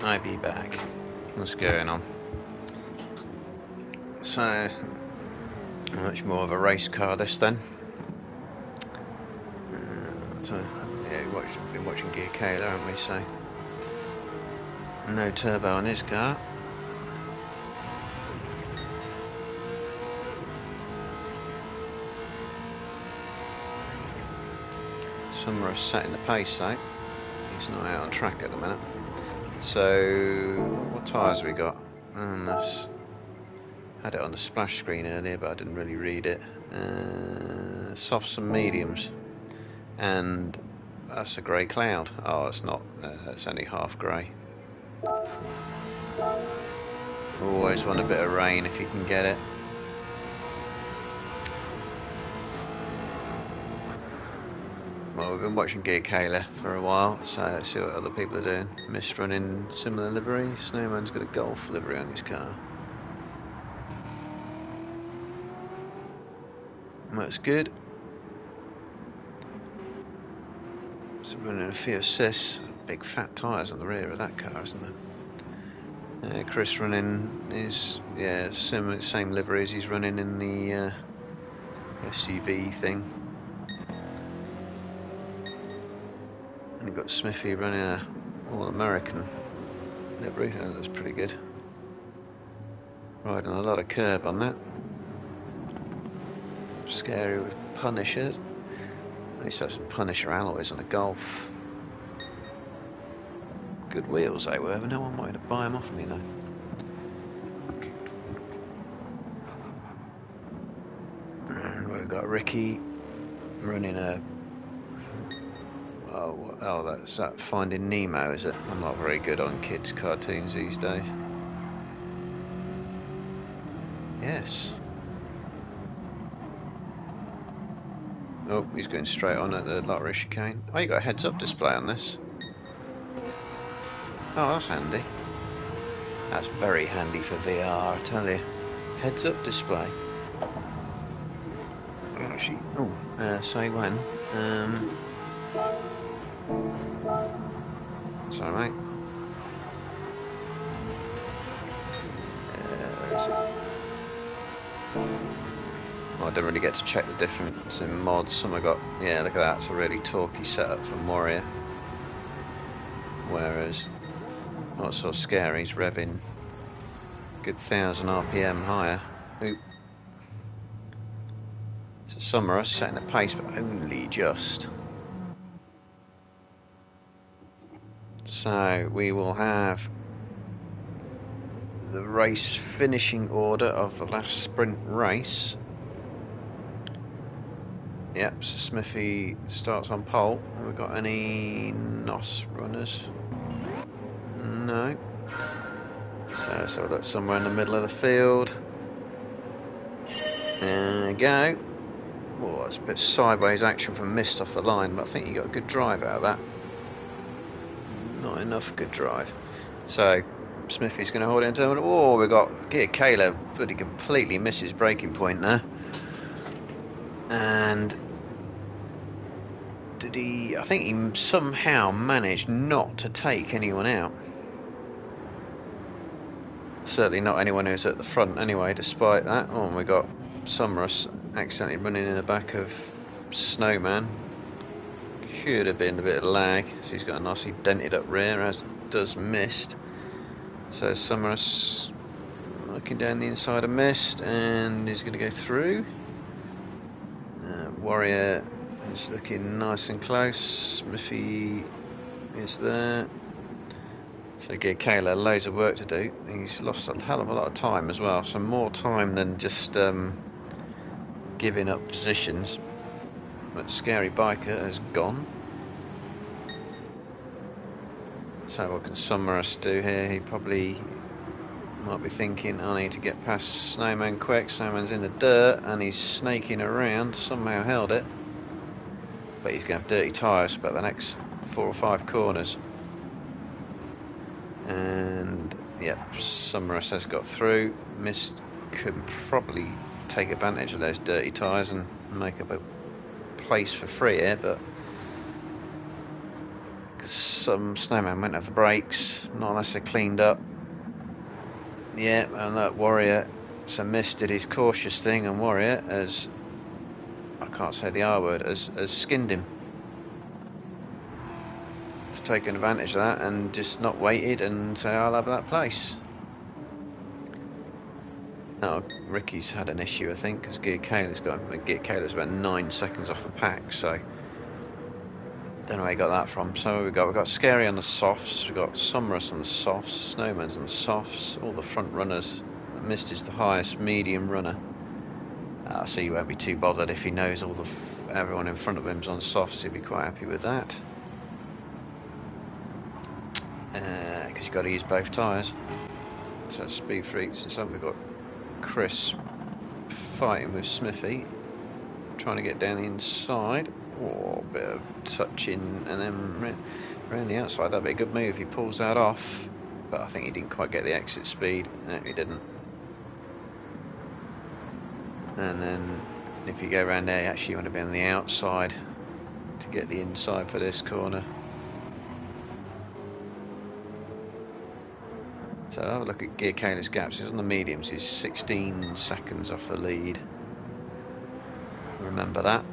I'll be back. What's going on? So, much more of a race car this then. So, yeah, been watching Gear Kayla, haven't we? So, no turbo on his car. Summer is setting the pace though. He's not out on track at the minute. So, what tyres have we got? Had it on the splash screen earlier, but I didn't really read it. Softs and mediums. And that's a grey cloud. Oh, it's not. It's only half grey. Always want a bit of rain if you can get it. Well, we've been watching Gear Kayla for a while, so let's see what other people are doing. Mist running similar livery. Snowman's got a Golf livery on his car. That's good. So running a few assists. Big fat tyres on the rear of that car, isn't there? Chris running his same livery as he's running in the SUV thing. And we've got Smithy running a All-American livery. Oh, that's pretty good. Riding a lot of curb on that. Scary with Punishers. I used to have some Punisher alloys on a Golf. Good wheels they were, but no one wanted to buy them off me though. And we've got Ricky running a... Oh, that's that Finding Nemo, is it? I'm not very good on kids' cartoons these days. Yes. Oh, he's going straight on at the lottery chicane. Oh, you got a heads-up display on this. Oh, that's handy. That's very handy for VR, I tell you. Heads-up display. Actually, say when. Sorry, mate. Where is it? Well, I didn't really get to check the difference in mods. Some I got, yeah, look at that, it's a really torquey setup from Warrior. Whereas, not so scary, he's revving a good 1000 RPM higher. Oop. So Summer setting the pace, but only just. So we will have the race finishing order of the last sprint race. Yep, so Smithy starts on pole. Have we got any NOS runners? No. So we've got somewhere in the middle of the field. There we go. Oh, it's a bit sideways action from Mist off the line, but I think you got a good drive out of that. Not enough good drive. So Smithy's going to hold it in terminal. Oh, we've got Gear Kayla, but he completely misses braking point there. And did he? I think he somehow managed not to take anyone out. Certainly not anyone who's at the front anyway, despite that. Oh, and we got Summerus accidentally running in the back of Snowman. Could have been a bit of lag, so he's got a nicely dented up rear, as does Mist. So Summerus looking down the inside of Mist, and he's going to go through. Warrior is looking nice and close. Smithy is there. So Gear Kayla, loads of work to do. He's lost a hell of a lot of time as well. So more time than just giving up positions. But Scary Biker has gone. So what can Summerus do here? He probably might be thinking, I need to get past Snowman quick. Snowman's in the dirt and he's snaking around. Somehow held it. But he's going to have dirty tyres for about the next 4 or 5 corners. And yep, Summerus has got through. Mist could probably take advantage of those dirty tyres and make up a place for free here, but some snowman won't have the brakes, not unless they're cleaned up. Yeah, and that Warrior, so Mist did his cautious thing, and Warrior has, I can't say the R word, has skinned him. It's taken advantage of that and just not waited and say, I'll have that place. Oh, Ricky's had an issue, I think, because Gear Kayla's about 9 seconds off the pack, so don't know where he got that from. So we've got Scary on the softs, we've got Summerus on the softs, Snowman's on the softs, all the front runners. Mist is the highest medium runner. So you won't be too bothered if he knows everyone in front of him's on softs. He'll be quite happy with that. Because you've got to use both tyres. So Speed Freaks, and so we've got Chris fighting with Smithy, trying to get down the inside. Oh, a bit of touching, and then around the outside. That'd be a good move. He pulls that off, but I think he didn't quite get the exit speed. No, he didn't. And then if you go around there, you actually want to be on the outside to get the inside for this corner. So have a look at Gear Kayla's gaps. He's on the mediums. He's 16 seconds off the lead. Remember that.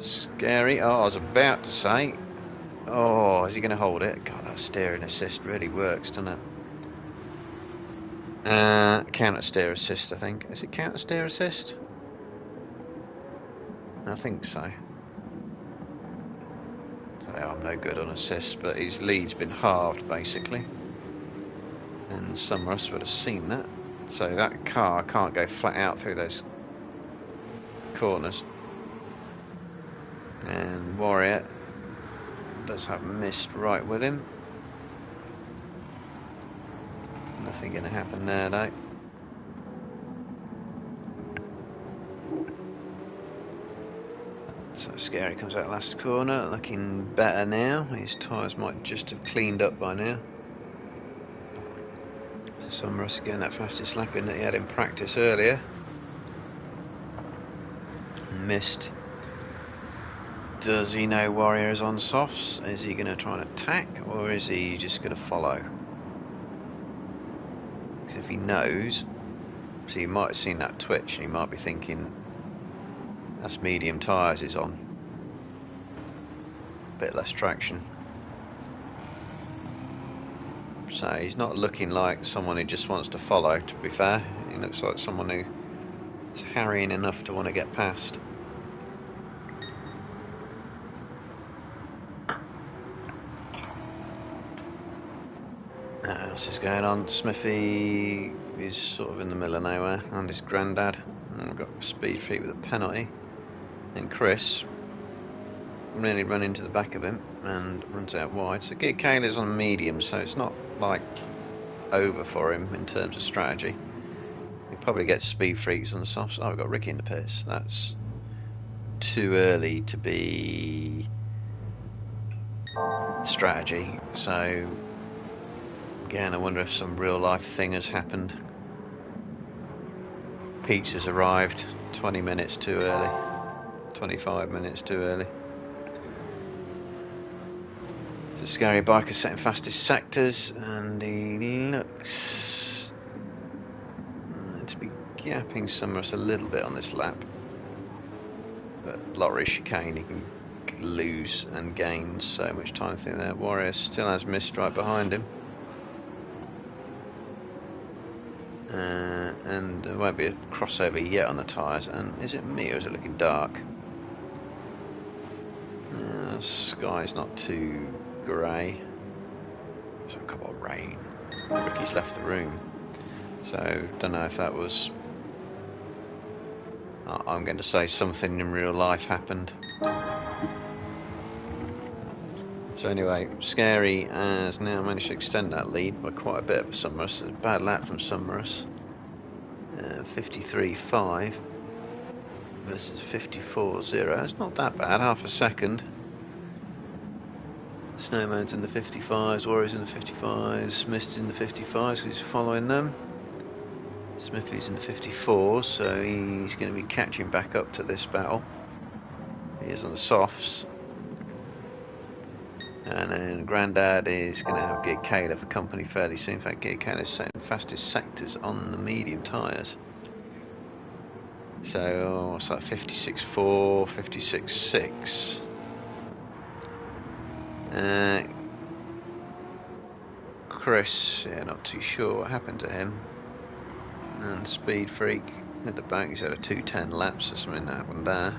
Scary. Oh, I was about to say. Oh, is he going to hold it? God, that steering assist really works, doesn't it? Counter steer assist, I think. Is it counter steer assist? I think so. I'm no good on assist, but his lead's been halved basically. And some of us would have seen that. So that car can't go flat out through those corners. And Warrior does have Mist right with him. Nothing going to happen there though. So Scary comes out last corner, looking better now. His tyres might just have cleaned up by now. So Summerus again, that fastest lap in that he had in practice earlier. Missed. Does he know Warrior is on softs? Is he going to try and attack, or is he just going to follow? Because if he knows, so he might have seen that twitch and he might be thinking that's medium tyres is on. Bit less traction. So he's not looking like someone who just wants to follow, to be fair. He looks like someone who is harrying enough to want to get past. What else is going on? Smithy is sort of in the middle of nowhere, and his granddad. And we've got Speed Freak with a penalty. And Chris really run into the back of him and runs out wide. So Gear Kayla's on medium, so it's not like over for him in terms of strategy. He probably gets Speed Freaks on the softs. Oh, we've got Ricky in the pits. That's too early to be strategy. So again, I wonder if some real life thing has happened. Peach has arrived 20 minutes too early. 25 minutes too early. The Scary biker setting fastest sectors, and he looks to be gapping Summerus a little bit on this lap. But Lottery Chicane, he can lose and gain so much time through there. Warrior still has Mist right behind him. And there won't be a crossover yet on the tyres. And is it me or is it looking dark? The sky's not too grey. So a couple of rain. Ricky's left the room. So don't know if that was... I'm going to say something in real life happened. So anyway, Scary has now managed to extend that lead by quite a bit for Summerus. A bad lap from Summerus. 53.5 versus 54.0. It's not that bad, half a second. Snowman's in the 55s, Warrior's in the 55s, Mist's in the 55s because he's following them. Smithy's in the 54s, so he's going to be catching back up to this battle. He is on the softs. And then Grandad is going to have Gear Kayla for company fairly soon. In fact, Gear Kayla's setting fastest sectors on the medium tyres. So, what's that, 56.4, 56.6. Chris, yeah, not too sure what happened to him. And Speed Freak at the back, he's had a 2:10 laps or something that happened there.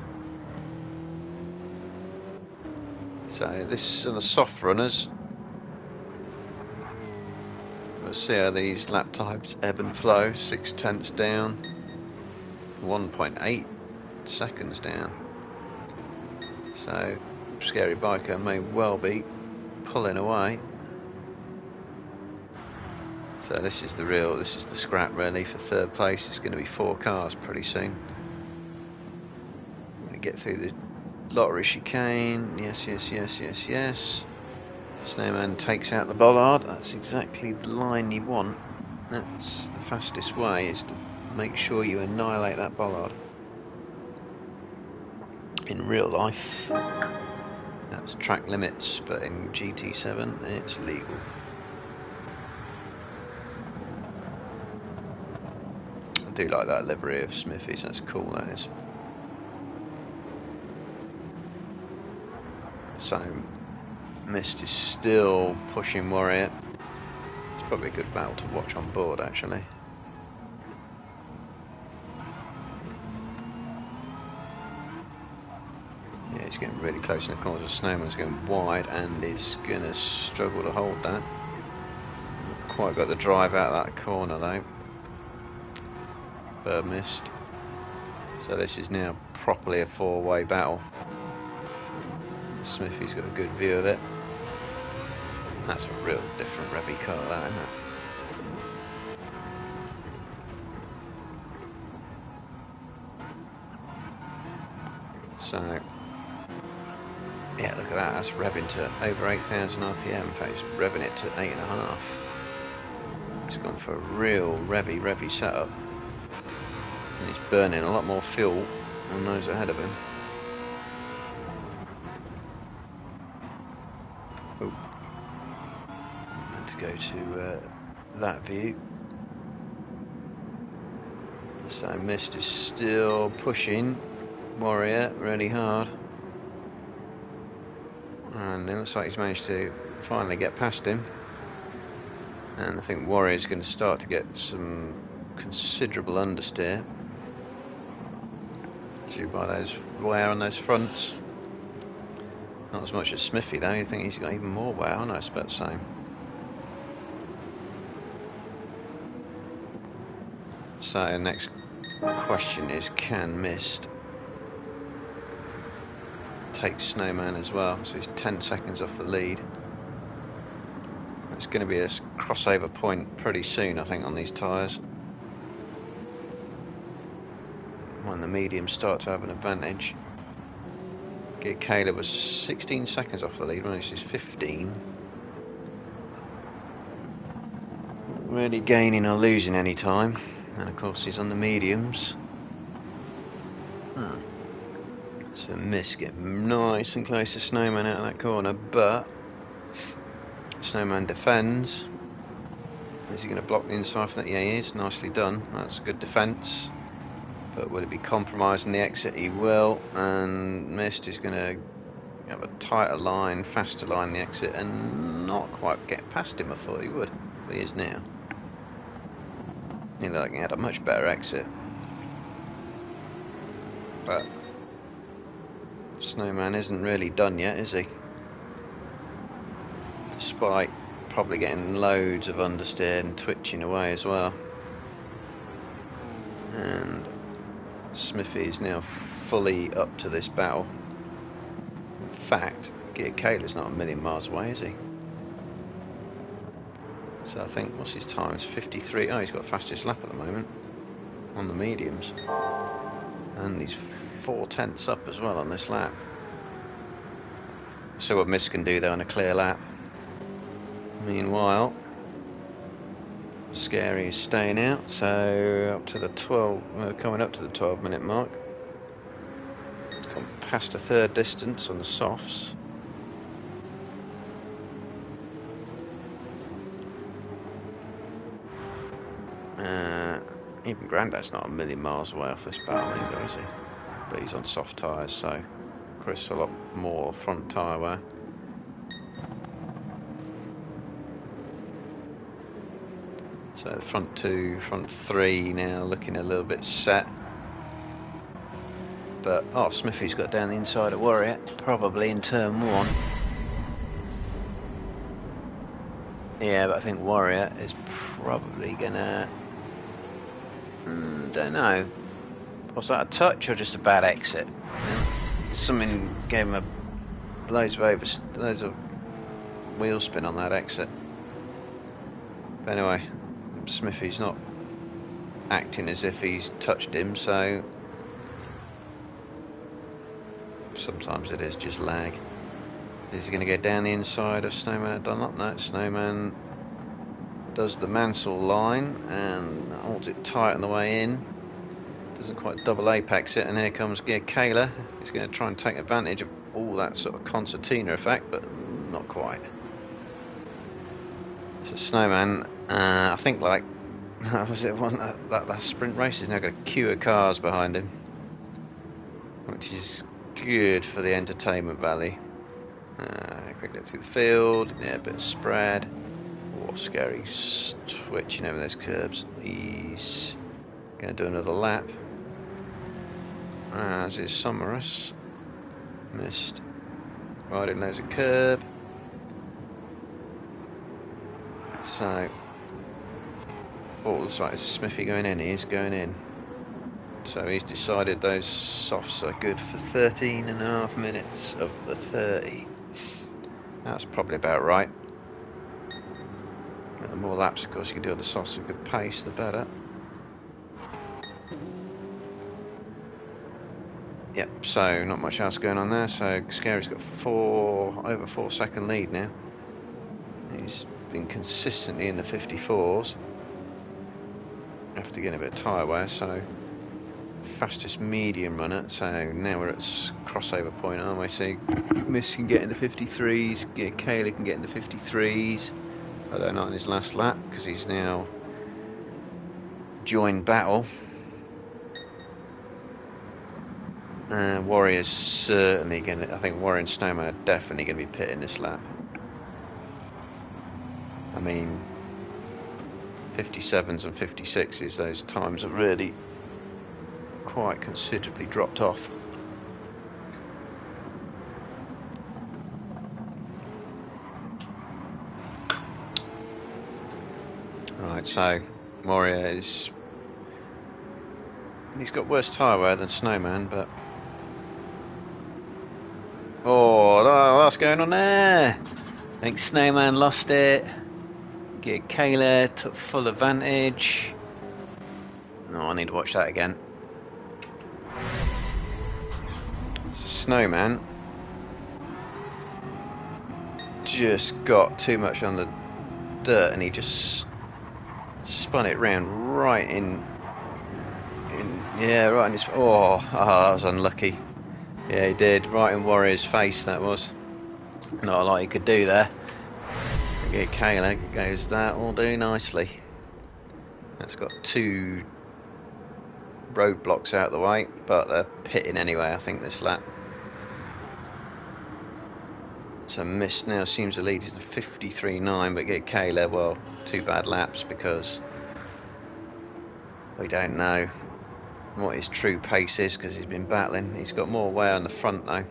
So this are the soft runners. Let's see how these lap times ebb and flow. 0.6 down, 1.8 seconds down. So Scary Biker may well be pulling away. So this is the scrap really for third place. It's going to be 4 cars pretty soon. We get through the lottery chicane. Yes. Snowman takes out the bollard. That's exactly the line you want. That's the fastest way, is to make sure you annihilate that bollard. In real life, that's track limits, but in GT7, it's legal. I do like that livery of Smithy's. That's cool. That is. So. Mist is still pushing Warrior. It's probably a good battle to watch on board, actually. Yeah, he's getting really close in the corners. Snowman's going wide and is going to struggle to hold that. Not quite got the drive out of that corner though. Bird Mist. So this is now properly a 4-way battle. Smithy's got a good view of it. That's a real different Revy car, that, isn't it? So, yeah, look at that. That's revving to over 8,000 RPM. In fact, it's revving it to 8.5. It's gone for a real revvy setup. And he's burning a lot more fuel than those ahead of him. To go to that view. So Mist is still pushing Warrior really hard, and it looks like he's managed to finally get past him. And I think Warrior's going to start to get some considerable understeer. Due by those wear on those fronts. Not as much as Smithy though. You think he's got even more wear on? I expect the same. So next question is, can Mist take Snowman as well? So he's 10 seconds off the lead. It's going to be a crossover point pretty soon, I think, on these tyres. When the mediums start to have an advantage. Kayla was 16 seconds off the lead, when this is 15. Really gaining or losing any time. And of course he's on the mediums. So Mist getting nice and close to Snowman out of that corner, but Snowman defends. Is he going to block the inside for that? Yeah, he is. Nicely done. That's good defence. But will it be compromising the exit? He will. And Mist is going to have a tighter line, faster line the exit, and not quite get past him. I thought he would, but he is now. He looked like he had a much better exit. But Snowman isn't really done yet, is he? Despite probably getting loads of understeer and twitching away as well. And Smithy is now fully up to this battle. In fact, Gear Kayla's not a million miles away, is he? So I think, what's his time? It's 53. Oh, he's got fastest lap at the moment on the mediums. And he's 4/10 up as well on this lap. So what Mist can do though on a clear lap. Meanwhile, Scary is staying out, so up to the 12, coming up to the 12-minute mark. Gone past a third distance on the softs. Even Grandad's not a million miles away off this battle either, is he? But he's on soft tyres, so Chris a lot more front tyre wear. So the front two, front three now looking a little bit set. But, oh, Smithy's got down the inside of Warrior, probably in turn one. Yeah, but I think Warrior is probably gonna... don't know. Was that a touch or just a bad exit? Something gave him loads of wheel spin on that exit. But anyway, Smithy's not acting as if he's touched him, so sometimes it is just lag. Is he going to go down the inside of Snowman at Dunlop? No, Snowman does the Mansell line and holds it tight on the way in. Doesn't quite double apex it, and here comes Gear Kayla. He's going to try and take advantage of all that sort of concertina effect, but not quite. So Snowman, I think like, was it one that last sprint race? He's now got a queue of cars behind him, which is good for the entertainment value. Quick look through the field, yeah, a bit of spread. Oh, scary, twitching over those curbs. He's going to do another lap. As is Sommerus. Missed. Riding there's a curb. So, oh, that's right, it's Smithy going in, he's going in. So he's decided those softs are good for 13.5 minutes of the 30. That's probably about right. The more laps, of course, you can do on the softs at a good pace, the better. Yep, so not much else going on there. So Scary's got over 4 second lead now. He's been consistently in the 54s after getting a bit of tyre wear, so fastest medium runner. So now we're at crossover point, aren't we? So Miss can get in the 53s, Kayla can get in the 53s, although not in his last lap because he's now joined battle. Warrior's certainly going to... I think Warrior and Snowman are definitely going to be pitting this lap. I mean, 57s and 56s, those times have really quite considerably dropped off. Right, so Warrior is... He's got worse tyre wear than Snowman, but... Oh, what's going on there? I think Snowman lost it. Get Kayla, took full advantage. No, I need to watch that again. So Snowman just got too much on the dirt and he just spun it round right in right in his... Oh, that was unlucky. Yeah, he did. Right in Warrior's face, that was. Not a lot he could do there. Get Kayla goes, that will do nicely. That's got 2 roadblocks out of the way, but they're pitting anyway, I think, this lap. So Mist now seems to lead is the 53.9, but Get Kayla, well, 2 bad laps because we don't know what his true pace is because he's been battling. He's got more wear on the front though.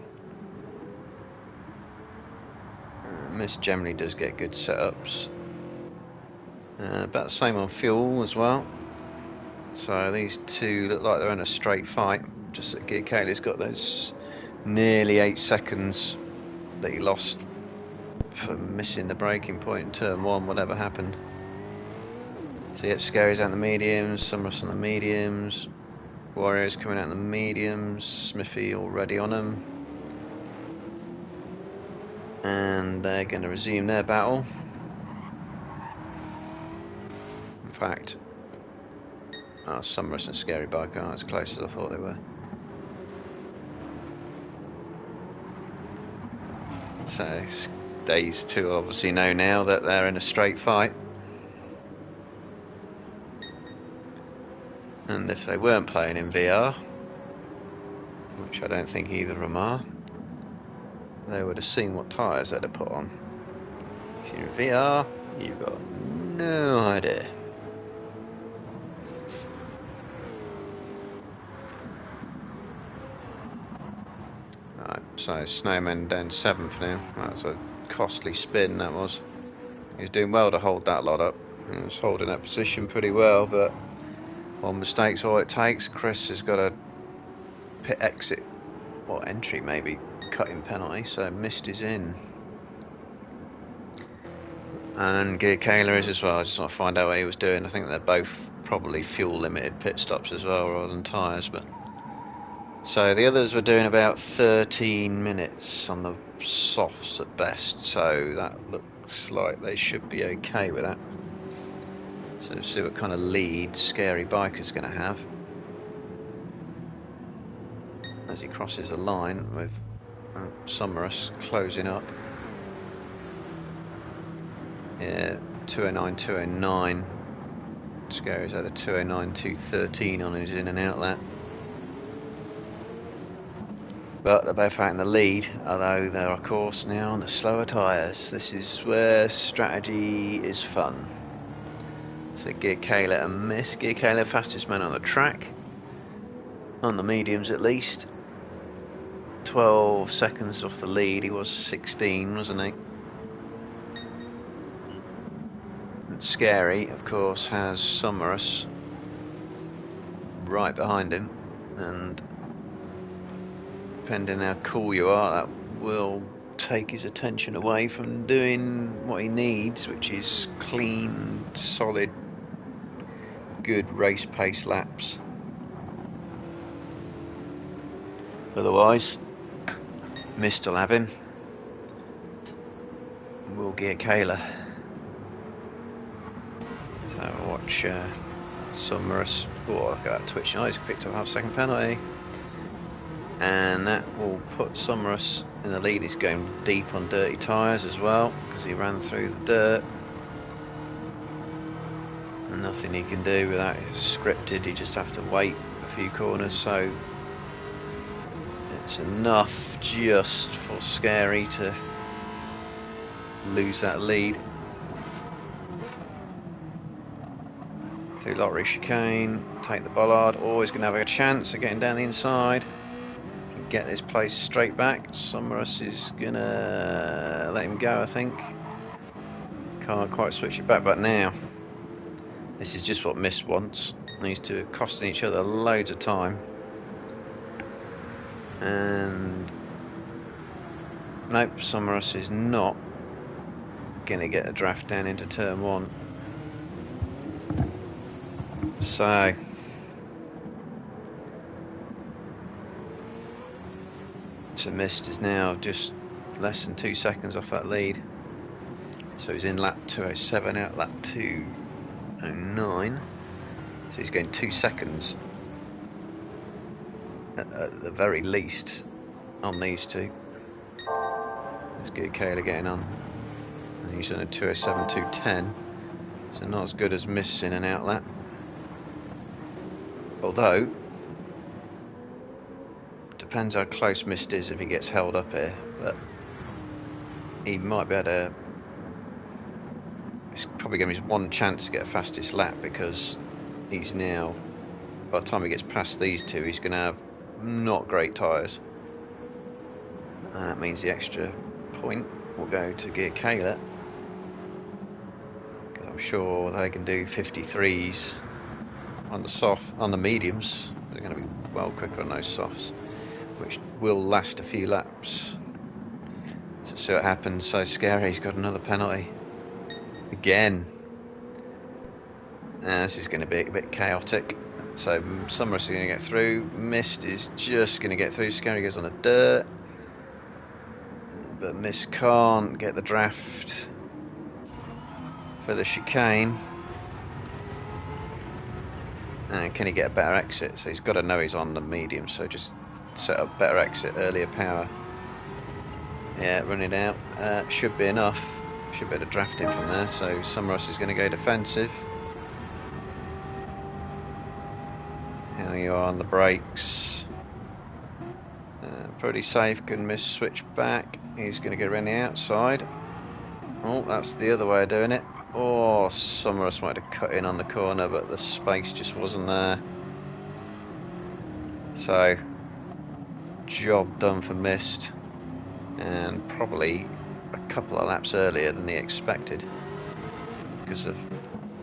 Mist generally does get good setups. About the same on fuel as well. So these two look like they're in a straight fight. Just that Gear Kayla's got those nearly 8 seconds that he lost for missing the braking point in turn 1, whatever happened. So yep, Scary's out in the mediums, Summerus on the mediums. Warriors coming out in the mediums, Smithy already on them. And they're going to resume their battle. In fact, Summerus and Scary Bike aren't as close as I thought they were. So these two obviously know now that they're in a straight fight. And if they weren't playing in VR, which I don't think either of them are, they would have seen what tyres they'd have put on. If you're in VR, you've got no idea. Right, so Snowman down 7th now. That's a costly spin, that was. He was doing well to hold that lot up. He was holding that position pretty well, but one mistake's all it takes. Chris has got a pit exit, or entry maybe, cutting penalty, so Mist is in. And Gear Kayla is as well. I just want to find out what he was doing. I think they're both probably fuel limited pit stops as well, rather than tyres. But so the others were doing about 13 minutes on the softs at best, so that looks like they should be okay with that. So we'll see what kind of lead Scary Biker's going to have as he crosses the line with Summerus closing up. Yeah, 209, 209. Scary's had a 209, 213 on his in and out lap. But they're both out in the lead, although they're of course now on the slower tyres. This is where strategy is fun. So Gear Kayla and Mist. Gear Kayla, fastest man on the track. On the mediums at least. 12 seconds off the lead. He was 16, wasn't he? And Scary, of course, has Summerus right behind him. And depending how cool you are, that will take his attention away from doing what he needs, which is clean, solid, good race pace laps. Otherwise, Mist will have him. We'll Gear Kayla. So we'll watch Summerus. Oh, look at that twitch. Oh, he's picked up half-second penalty. And that will put Summerus in the lead. He's going deep on dirty tyres as well, because he ran through the dirt. Nothing he can do with that. It's scripted. You just have to wait a few corners. So it's enough just for Scary to lose that lead. Through Lottery Chicane, take the bollard. Always going to have a chance of getting down the inside. Get this place straight back. Summerus is going to let him go, I think. Can't quite switch it back, but now this is just what Mist wants. These two are costing each other loads of time. And nope, Summerus is not going to get a draft down into turn 1. So Mist is now just less than 2 seconds off that lead. So he's in lap 207, out lap 209. So he's going 2 seconds at the very least on these two. Let's get Kayla getting on. And he's on a 207, 210. So not as good as Mist in an out lap. Although, depends how close Mist is if he gets held up here, but he might be able to. It's probably going to be his one chance to get a fastest lap, because he's now, by the time he gets past these two, he's going to have not great tyres, and that means the extra point will go to Gear Kayla, because I'm sure they can do 53s on the mediums. They're going to be well quicker on those softs, which will last a few laps. So see what happens. So Scary's got another penalty again. This is going to be a bit chaotic. So Summerus is going to get through. Mist is just going to get through. Scary goes on the dirt, but Mist can't get the draft for the chicane. And can he get a better exit? So he's got to know he's on the medium, so just set up better exit, earlier power. Yeah, running out. Should be enough. Should be able to draft him from there. So Summerus is going to go defensive. How you are on the brakes? Pretty safe. Good miss. Switch back. He's going to get around the outside. Oh, that's the other way of doing it. Oh, Summerus might have cut in on the corner, but the space just wasn't there. So, job done for Mist, and probably a couple of laps earlier than he expected because of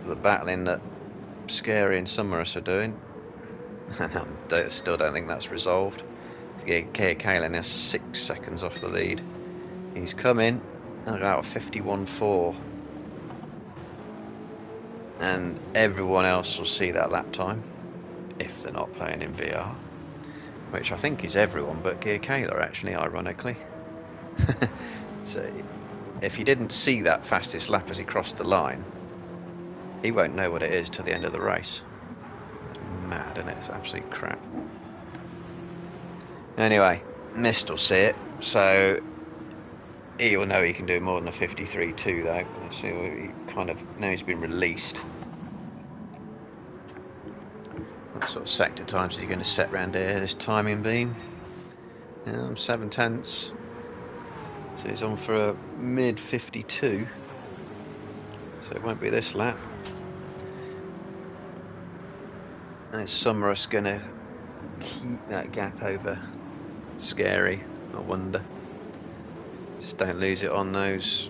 the battling that Scary and Summerus are doing. And I still don't think that's resolved. Kayla now 6 seconds off the lead. He's come in and out of 51.4. And everyone else will see that lap time if they're not playing in VR, which I think is everyone but Gear Kayla, actually, ironically. So if he didn't see that fastest lap as he crossed the line, he won't know what it is till the end of the race. Mad, isn't it? It's absolute crap. Anyway, Mist will see it, so he will know he can do more than a 53.2 though. Let's see, he kind of now he's been released. What sort of sector times is he going to set round here? This timing beam, 7 tenths. So he's on for a mid 52. So it won't be this lap. And is Summerus going to keep that gap over Scary? I wonder. Just don't lose it on those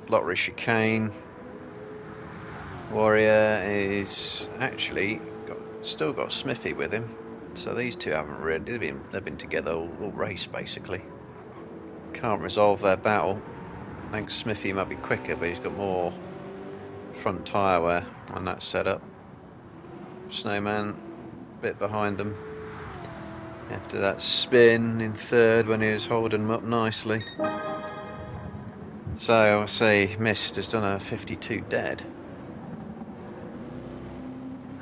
lottery chicane. Warrior is actually still got Smithy with him, so these two haven't really they've been together all race basically. Can't resolve their battle. I think Smithy might be quicker, but he's got more front tyre wear on that setup. Snowman a bit behind them after that spin in third when he was holding them up nicely. So I'll say Mist has done a 52 dead,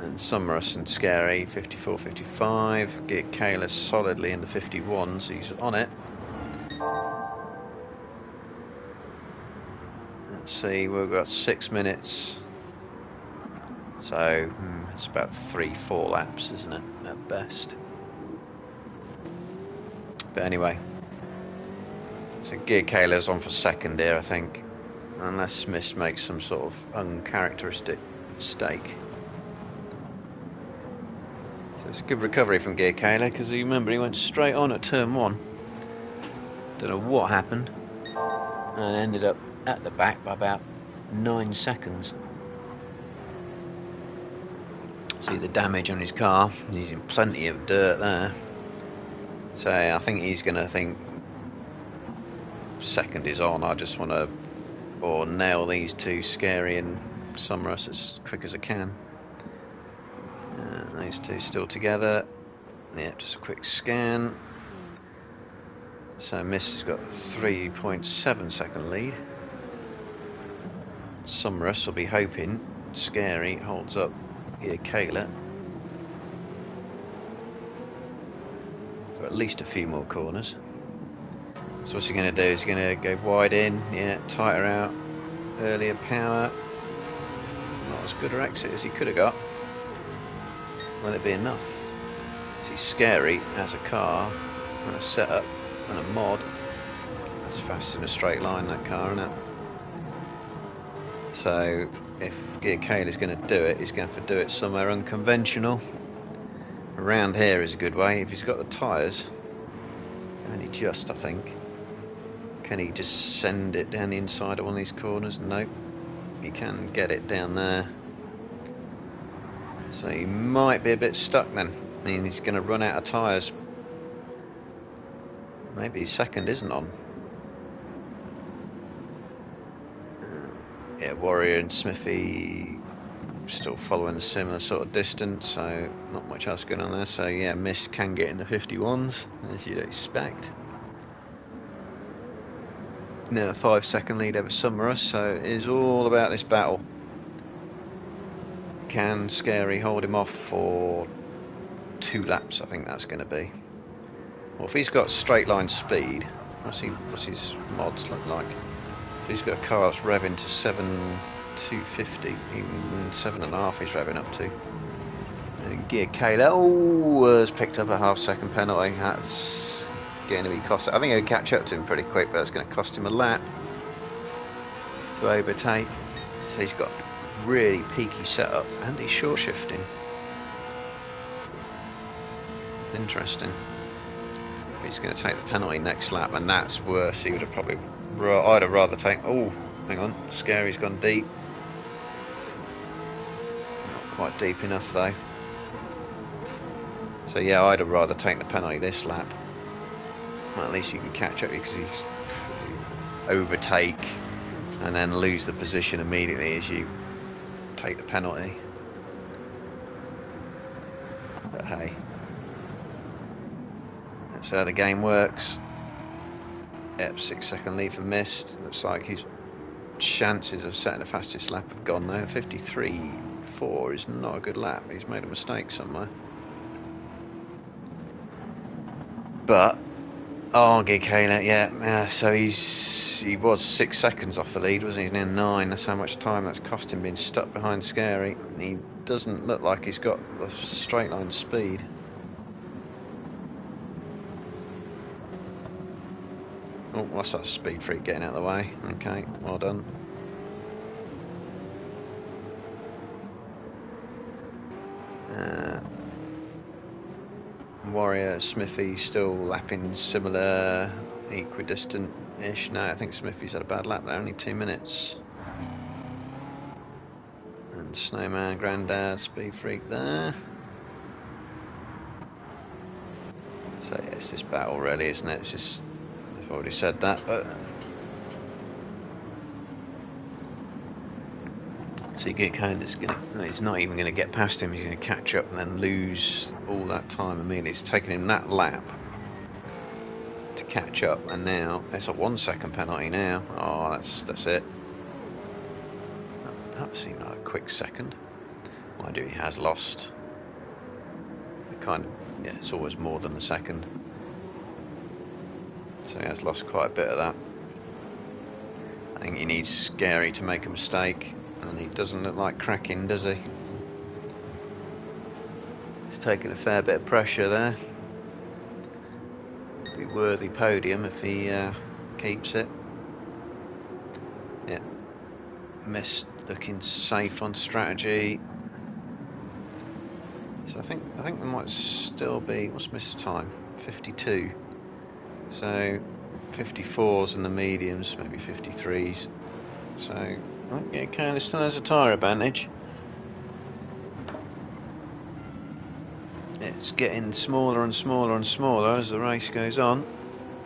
and Summerus and Scary 54, 55. Get Kayla solidly in the 51s. He's on it. Let's see, we've got 6 minutes. So it's about 3-4 laps, isn't it, at best? But anyway, so Gear Kayla's on for second here, I think, unless Smith makes some sort of uncharacteristic mistake. So it's a good recovery from Gear Kayla, because you remember he went straight on at turn 1. Don't know what happened, and ended up at the back by about 9 seconds. See the damage on his car. He's in plenty of dirt there. So I think he's going to think second is on. I just want to nail these two, Scary and Summerus, as quick as I can. These two still together. Yep, just a quick scan. So Mist has got 3.7 second lead. Summerus will be hoping Scary holds up here, Kayla. For at least a few more corners. So what's he going to do? He's going to go wide in, yeah, tighter out, earlier power. Not as good an exit as he could have got. Will it be enough? See, Scary as a car and a setup and a mod. That's fast in a straight line, that car, isn't it? So if Gear Kayla is going to do it, he's going to have to do it somewhere unconventional. Around here is a good way. If he's got the tyres, only just, I think. Can he just send it down the inside of one of these corners? Nope. He can get it down there. So he might be a bit stuck then. I mean, he's going to run out of tyres. Maybe his second isn't on. Yeah, Warrior and Smithy still following a similar sort of distance, so not much else going on there. So yeah, Mist can get in the 51s, as you'd expect. Now a 5 second lead over Summerus, so it is all about this battle. Can Scary hold him off for 2 laps? I think that's going to be. Well, if he's got straight line speed, what's his mods look like? So he's got a car that's revving to 7,250, even 7.5 he's revving up to. And Gear Kayla has picked up a half-second penalty. That's going to be costly. I think he'll catch up to him pretty quick, but it's going to cost him a lap to overtake. So he's got really peaky setup, and he's short shifting. Interesting. He's going to take the penalty next lap, and that's worse. He would have probably. I'd have rather take. Oh, hang on. Scary's gone deep. Not quite deep enough though. So yeah, I'd have rather take the penalty this lap. Well, at least you can catch up because he's overtake and then lose the position immediately as you take the penalty. But hey, that's how the game works. Yep, 6-second lead for Mist. Looks like his chances of setting the fastest lap have gone though. 53.4 is not a good lap. He's made a mistake somewhere. But Gear Kayla, yeah. So he was 6 seconds off the lead, wasn't he? In 9. That's how much time that's cost him being stuck behind Scary. He doesn't look like he's got the straight line speed. Oh, what's that Speed Freak getting out of the way? Okay, well done. Warrior, Smithy still lapping similar, equidistant-ish. No, I think Smithy's had a bad lap there, only 2 minutes. And Snowman, Grandad, Speed Freak there. So yeah, it's this battle really, isn't it? It's just, I've already said that, but... So Gear Kayla's he's not even going to get past him. He's going to catch up and then lose all that time immediately. It's taken him that lap to catch up, and now it's a 1 second penalty now. Oh, that's it. That seemed like a quick second. Mind you, he has lost. It's always more than a second. So he has lost quite a bit of that. I think he needs Scary to make a mistake. And he doesn't look like cracking, does he? He's taking a fair bit of pressure there. Be worthy podium if he keeps it. Yeah, Mist looking safe on strategy. So I think there might still be, what's Mist's time? 52. So 54s in the mediums, maybe 53s. So. Yeah, Kayla still has a tyre advantage. It's getting smaller and smaller and smaller as the race goes on,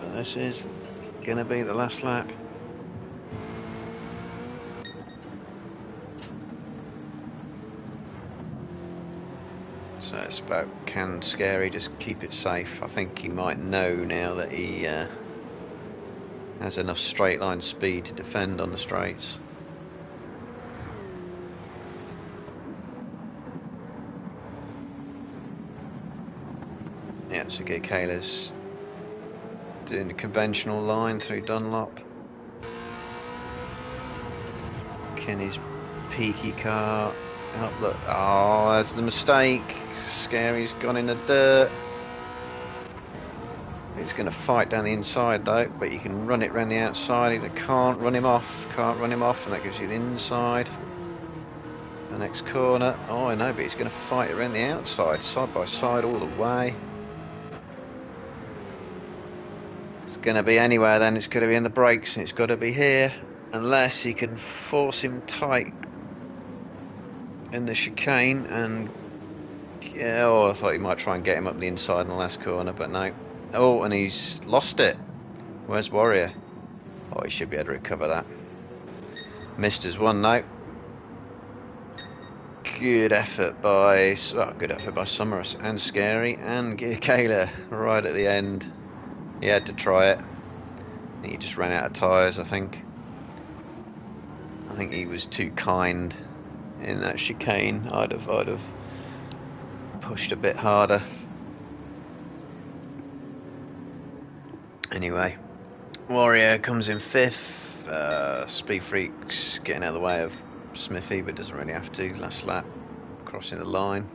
but this is going to be the last lap. So it's about, can Scary just keep it safe? I think he might know now that he has enough straight line speed to defend on the straights. Yeah, so Gear Kayla's doing the conventional line through Dunlop. Kenny's peaky car. Oh, look. Oh, that's the mistake. Scary's gone in the dirt. He's going to fight down the inside though, but you can run it around the outside. You can't run him off. And that gives you the inside. The next corner. Oh, I know, but he's going to fight around the outside, side by side, all the way. It's going to be anywhere then, it's going to be in the brakes, and it's got to be here, unless he can force him tight in the chicane. And yeah, I thought he might try and get him up the inside in the last corner, but no. Oh, and he's lost it. Where's Warrior? Oh, he should be able to recover that. Mist has won now. Good effort by Summers and Scary and Gear Kayla right at the end. He had to try it. He just ran out of tyres, I think. I think he was too kind in that chicane. I'd have pushed a bit harder. Anyway, Warrior comes in 5th. Speed Freak's getting out of the way of Smithy, but doesn't really have to. Last lap, crossing the line.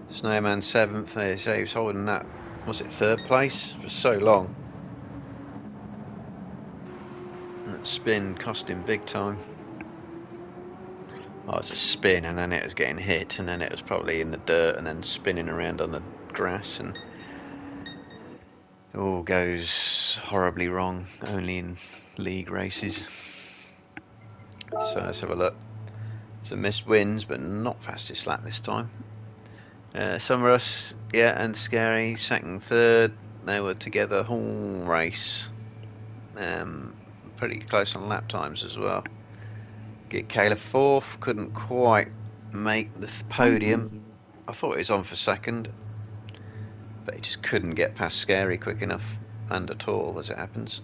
Snowman 7th. So he was holding that, was it 3rd place for so long? That spin cost him big time. Oh, it was a spin, and then it was getting hit, and then it was probably in the dirt, and then spinning around on the grass, and it all goes horribly wrong, only in league races. So let's have a look. Some missed wins, but not fastest lap this time. Summerus, yeah, and Scary, 2nd, 3rd. They were together whole race. Pretty close on lap times as well. Get Kayla 4th, couldn't quite make the podium. I thought he was on for 2nd, but he just couldn't get past Scary quick enough, and at all, as it happens.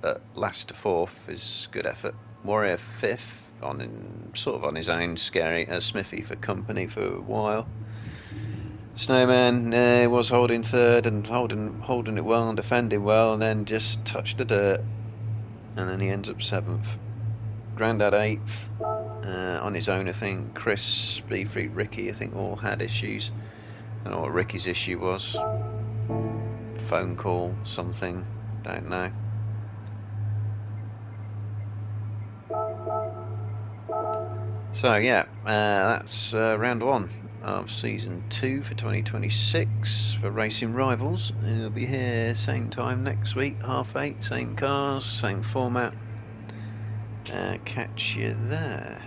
But last to 4th is good effort. Warrior 5th, sort of on his own. Scary, Smithy for company for a while. Snowman was holding 3rd and holding it well and defending well, and then just touched the dirt, and then he ends up 7th. Grandad 8th, on his own, I think. Chris, Beefree, Ricky, I think all had issues. I don't know what Ricky's issue was. Phone call, something, don't know. So yeah, that's round 1 of season 2 for 2026 for Racing Rivals. It'll be here same time next week, 8:30, same cars, same format. Catch you there.